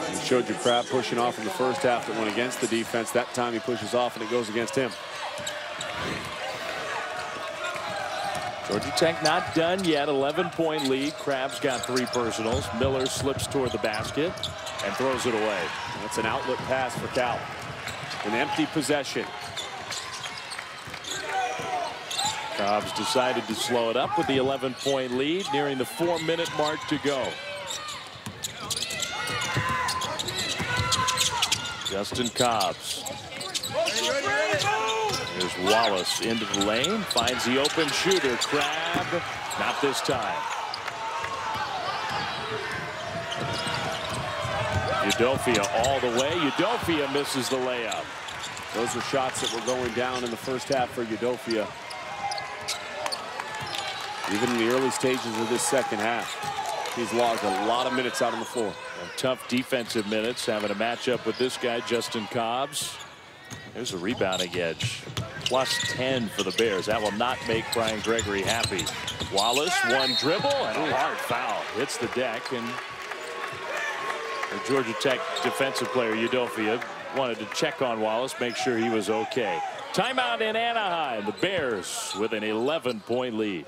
He showed you Crabbe pushing off in the first half that went against the defense. That time he pushes off and it goes against him. Georgia Tech not done yet. 11-point lead. Crabbe's got 3 personals. Miller slips toward the basket and throws it away. That's an outlet pass for Cal. An empty possession. Cobbs decided to slow it up with the 11-point lead, nearing the 4-minute mark to go. Justin Cobbs. Here's Wallace into the lane, finds the open shooter. Crabbe, not this time. Udofia all the way. Udofia misses the layup. Those are shots that were going down in the first half for Udofia. Even in the early stages of this second half, he's logged a lot of minutes out on the floor. And tough defensive minutes, having a matchup with this guy, Justin Cobbs. There's a rebounding edge. +10 for the Bears. That will not make Brian Gregory happy. Wallace, one dribble and a hard foul. Hits the deck, and the Georgia Tech defensive player, Udofia, wanted to check on Wallace, make sure he was okay. Timeout in Anaheim. The Bears with an 11-point lead.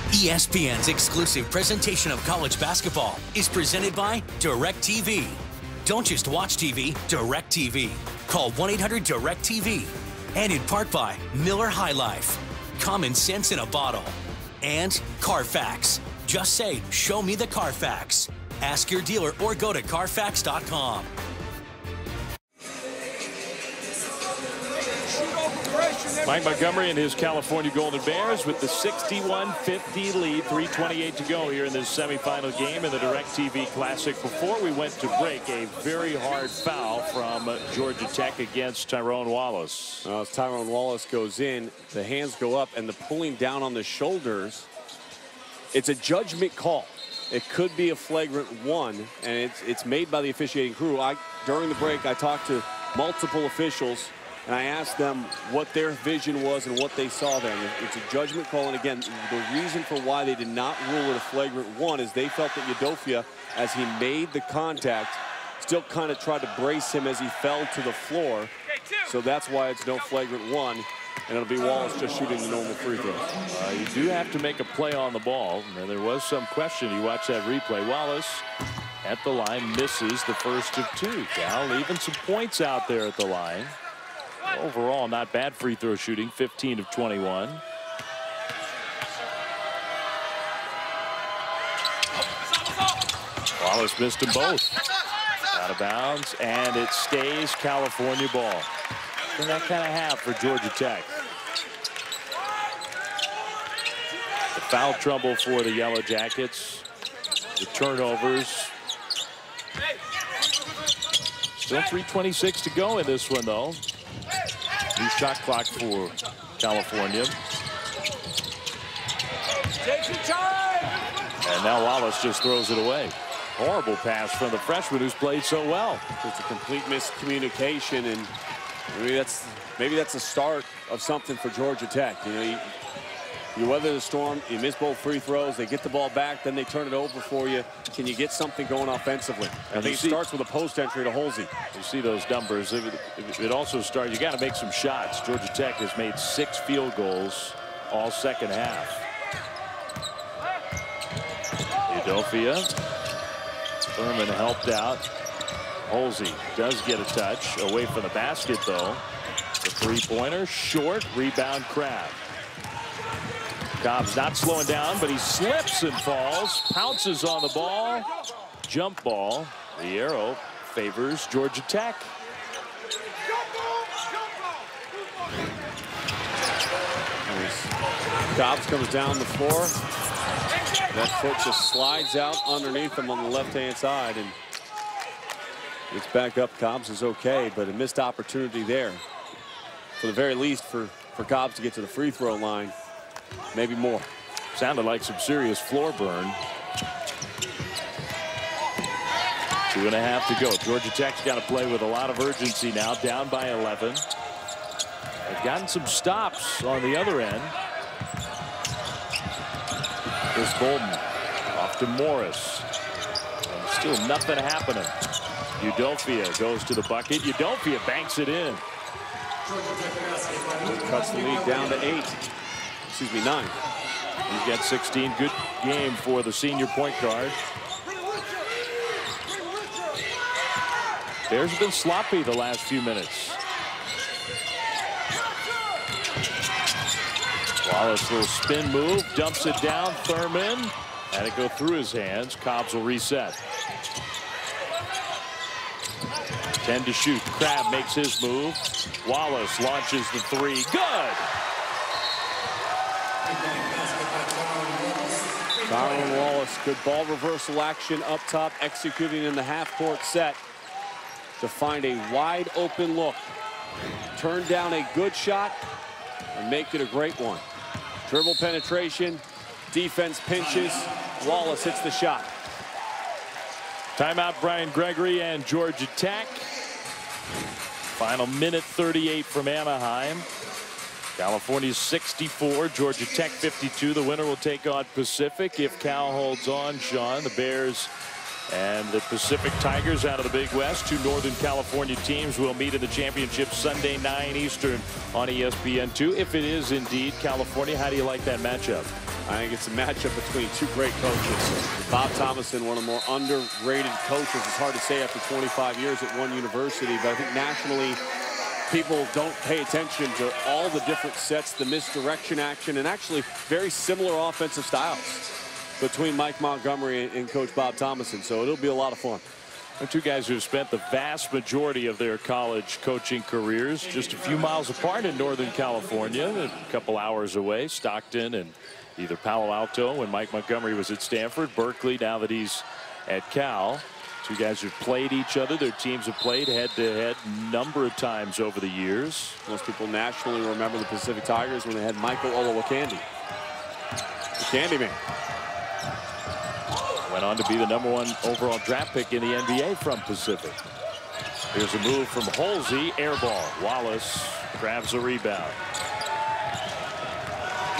ESPN's exclusive presentation of college basketball is presented by DirecTV. Don't just watch TV, DirecTV. Call 1-800-DirecTV. And in part by Miller High Life. Common sense in a bottle. And Carfax. Just say, show me the Carfax. Ask your dealer or go to Carfax.com. Mike Montgomery and his California Golden Bears with the 61-50 lead. 3:28 to go here in this semifinal game in the DirecTV Classic. Before we went to break, a very hard foul from Georgia Tech against Tyrone Wallace. As Tyrone Wallace goes in, the hands go up and the pulling down on the shoulders. It's a judgment call. It could be a flagrant one, and it's made by the officiating crew. During the break, I talked to multiple officials, and I asked them what their vision was and what they saw there. And it's a judgment call, and again, the reason for why they did not rule it a flagrant one is they felt that Udofia, as he made the contact, still kind of tried to brace him as he fell to the floor. So that's why it's no flagrant one, and it'll be Wallace just shooting the normal free throws. You do have to make a play on the ball, and there was some question. You watch that replay. Wallace at the line misses the first of 2. Cal leaving some points out there at the line. Overall, not bad free throw shooting, 15 of 21. Wallace missed them both. Out of bounds, and it stays California ball. And that kind of half for Georgia Tech. The foul trouble for the Yellow Jackets. The turnovers. Still 3:26 to go in this one, though. New shot clock for California. Take your time. And now Wallace just throws it away. Horrible pass from the freshman who's played so well. It's a complete miscommunication, and maybe that's the start of something for Georgia Tech. You know, you weather the storm, you miss both free throws, they get the ball back, then they turn it over for you. Can you get something going offensively? I think it starts with a post entry to Holsey. You see those numbers. It also starts, you got to make some shots. Georgia Tech has made 6 field goals all second half. Udofia. Thurman helped out. Holsey does get a touch away from the basket, though. The three-pointer short. Rebound Crabbe. Cobbs not slowing down, but he slips and falls. Pounces on the ball. Jump ball. The arrow favors Georgia Tech. Cobbs comes down the floor. That foot just slides out underneath him on the left-hand side, and gets back up. Cobbs is okay, but a missed opportunity there. For the very least, for Cobbs to get to the free throw line. Maybe more. Sounded like some serious floor burn. 2.5 to go. Georgia Tech's got to play with a lot of urgency now, down by 11. They've gotten some stops on the other end. Chris Bolden off to Morris. And still nothing happening. Udofia goes to the bucket. Udofia banks it in. Cuts the lead down to 8. Excuse me, 9. He's got 16. Good game for the senior point guard. Bears have been sloppy the last few minutes. Wallace, little spin move, dumps it down. Thurman had it go through his hands. Cobbs will reset. 10 to shoot. Crabbe makes his move. Wallace launches the 3. Good. Tyron Wallace, good ball reversal action up top, executing in the half-court set to find a wide open look. Turn down a good shot and make it a great one. Dribble penetration, defense pinches. Wallace hits the shot. Timeout, Brian Gregory and Georgia Tech. Final minute 38 from Anaheim. California 64, Georgia Tech 52. The winner will take on Pacific if Cal holds on, Sean. The Bears and the Pacific Tigers out of the Big West, 2 Northern California teams, will meet in the championship Sunday, 9 Eastern on ESPN2. If it is indeed California, how do you like that matchup? I think it's a matchup between 2 great coaches. Bob Thomason, one of the more underrated coaches. It's hard to say after 25 years at one university, but I think nationally, people don't pay attention to all the different sets, the misdirection action, and actually very similar offensive styles between Mike Montgomery and Coach Bob Thomason. So it'll be a lot of fun. The 2 guys who have spent the vast majority of their college coaching careers just a few miles apart in Northern California, a couple hours away. Stockton and either Palo Alto when Mike Montgomery was at Stanford, Berkeley now that he's at Cal. 2 guys who've played each other. Their teams have played head-to-head a number of times over the years. Most people nationally remember the Pacific Tigers when they had Michael Olowokandi, the Candyman. Went on to be the #1 overall draft pick in the NBA from Pacific. Here's a move from Halsey, air ball. Wallace grabs a rebound.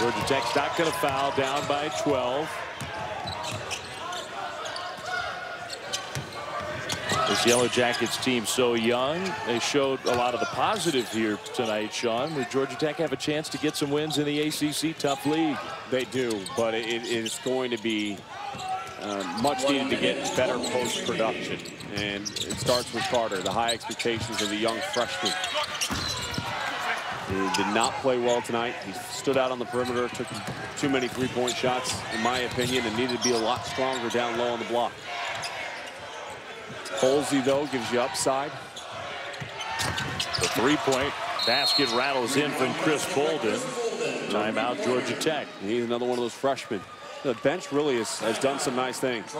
Georgia Tech's not going to foul, down by 12. This Yellow Jackets team so young. They showed a lot of the positive here tonight, Sean. Would Georgia Tech have a chance to get some wins in the ACC? Tough league. They do, but it is going to be much needed to get better post-production. And it starts with Carter, the high expectations of the young freshman. He did not play well tonight. He stood out on the perimeter, took too many 3-point shots, in my opinion, and needed to be a lot stronger down low on the block. Halsey, though, gives you upside. The 3-point basket rattles in from Chris Bolden. Timeout, Georgia Tech. He's another one of those freshmen. The bench really has done some nice things.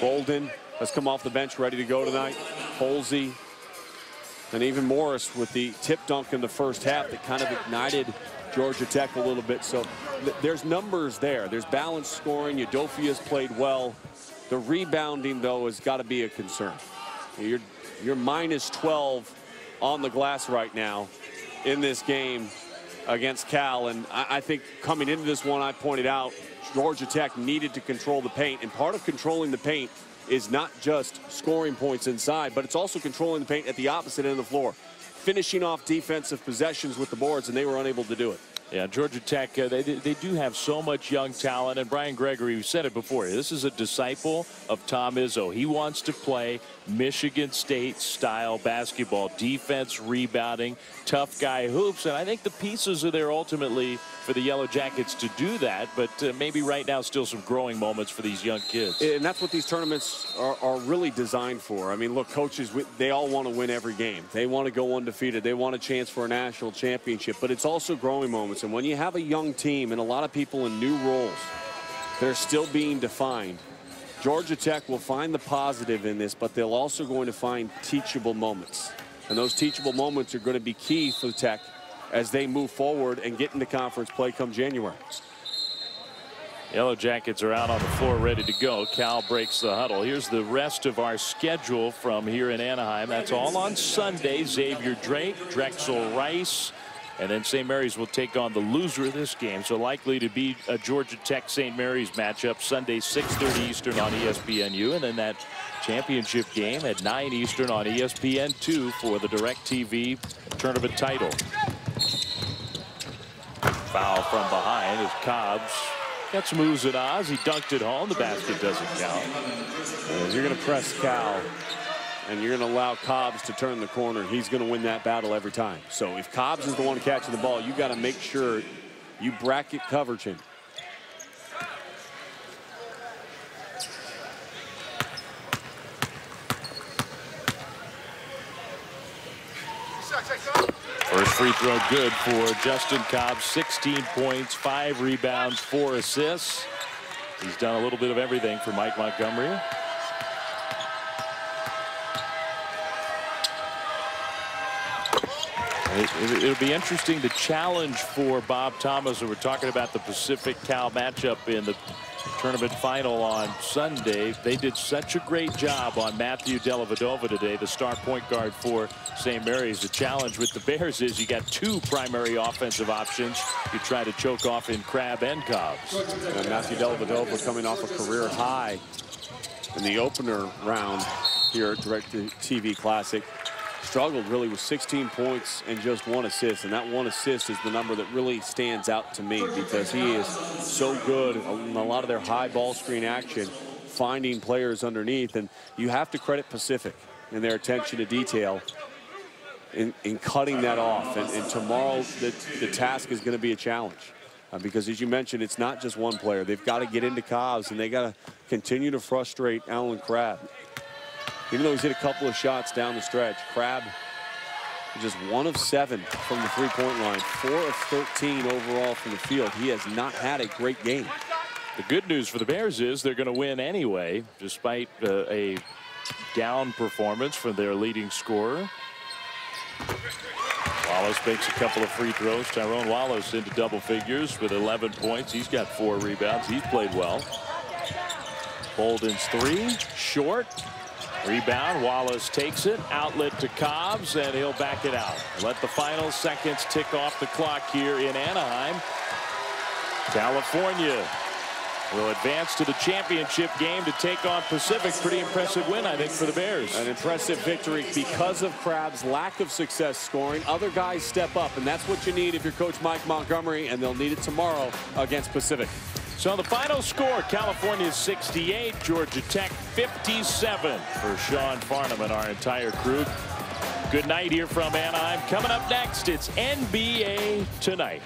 Bolden has come off the bench ready to go tonight. Halsey and even Morris with the tip dunk in the first half that kind of ignited Georgia Tech a little bit. So there's numbers there. There's balanced scoring. Udofia's played well. The rebounding, though, has got to be a concern. You're minus 12 on the glass right now in this game against Cal. And I think coming into this one, I pointed out, Georgia Tech needed to control the paint. And part of controlling the paint is not just scoring points inside, but it's also controlling the paint at the opposite end of the floor. Finishing off defensive possessions with the boards, and they were unable to do it. Yeah, Georgia Tech, they do have so much young talent. And Brian Gregory, who said it before, this is a disciple of Tom Izzo. He wants to play Michigan State-style basketball. Defense, rebounding, tough guy hoops. And I think the pieces are there ultimately for the Yellow Jackets to do that. But maybe right now still some growing moments for these young kids. And that's what these tournaments are really designed for. I mean, look, coaches, they all want to win every game. They want to go undefeated. They want a chance for a national championship. But it's also growing moments. And when you have a young team and a lot of people in new roles, they're still being defined. Georgia Tech will find the positive in this, but they're also going to find teachable moments. And those teachable moments are going to be key for Tech as they move forward and get into conference play come January. Yellow Jackets are out on the floor ready to go. Cal breaks the huddle. Here's the rest of our schedule from here in Anaheim. That's all on Sunday. Xavier Drake, Drexel Rice, And then St. Mary's will take on the loser of this game. So likely to be a Georgia Tech St. Mary's matchup Sunday 6:30 Eastern on ESPNU. And then that championship game at 9 Eastern on ESPN2 for the DirecTV tournament title. Foul from behind as Cobbs got some oohs and ahs. He dunked it home. The basket doesn't count. You're going to press Cal, and you're going to allow Cobbs to turn the corner. He's going to win that battle every time. So if Cobbs is the one catching the ball, you got to make sure you bracket coverage him. First free throw good for Justin Cobbs. 16 points, 5 rebounds, 4 assists. He's done a little bit of everything for Mike Montgomery. It'll be interesting, the challenge for Bob Thomas. We're talking about the Pacific Cal matchup in the tournament final on Sunday. They did such a great job on Matthew Dellavedova today, the star point guard for St. Mary's. The challenge with the Bears is you got 2 primary offensive options. You try to choke off in Crabbe and Cobbs. And Matthew Dellavedova coming off a career high in the opener round here at DirecTV Classic. Struggled really with 16 points and just 1 assist, and that 1 assist is the number that really stands out to me because he is so good in a lot of their high ball screen action, finding players underneath. And you have to credit Pacific and their attention to detail in cutting that off. And tomorrow the task is going to be a challenge because, as you mentioned, it's not just one player. They've got to get into Cobbs, and they got to continue to frustrate Allen Crabbe. Even though he's hit a couple of shots down the stretch, Crabbe just 1 of 7 from the three-point line, 4 of 13 overall from the field. He has not had a great game. The good news for the Bears is they're going to win anyway, despite a down performance from their leading scorer. Wallace makes a couple of free throws. Tyrone Wallace into double figures with 11 points. He's got 4 rebounds. He's played well. Bolden's 3, short. Rebound, Wallace takes it, outlet to Cobbs, and he'll back it out. Let the final seconds tick off the clock here in Anaheim. California will advance to the championship game to take on Pacific. Pretty impressive win, I think, for the Bears. An impressive victory because of Crabbe's lack of success scoring. Other guys step up, and that's what you need if you're Coach Mike Montgomery, and they'll need it tomorrow against Pacific. So the final score, California 68, Georgia Tech 57 for Sean Farnham and our entire crew. Good night here from Anaheim. Coming up next, it's NBA Tonight.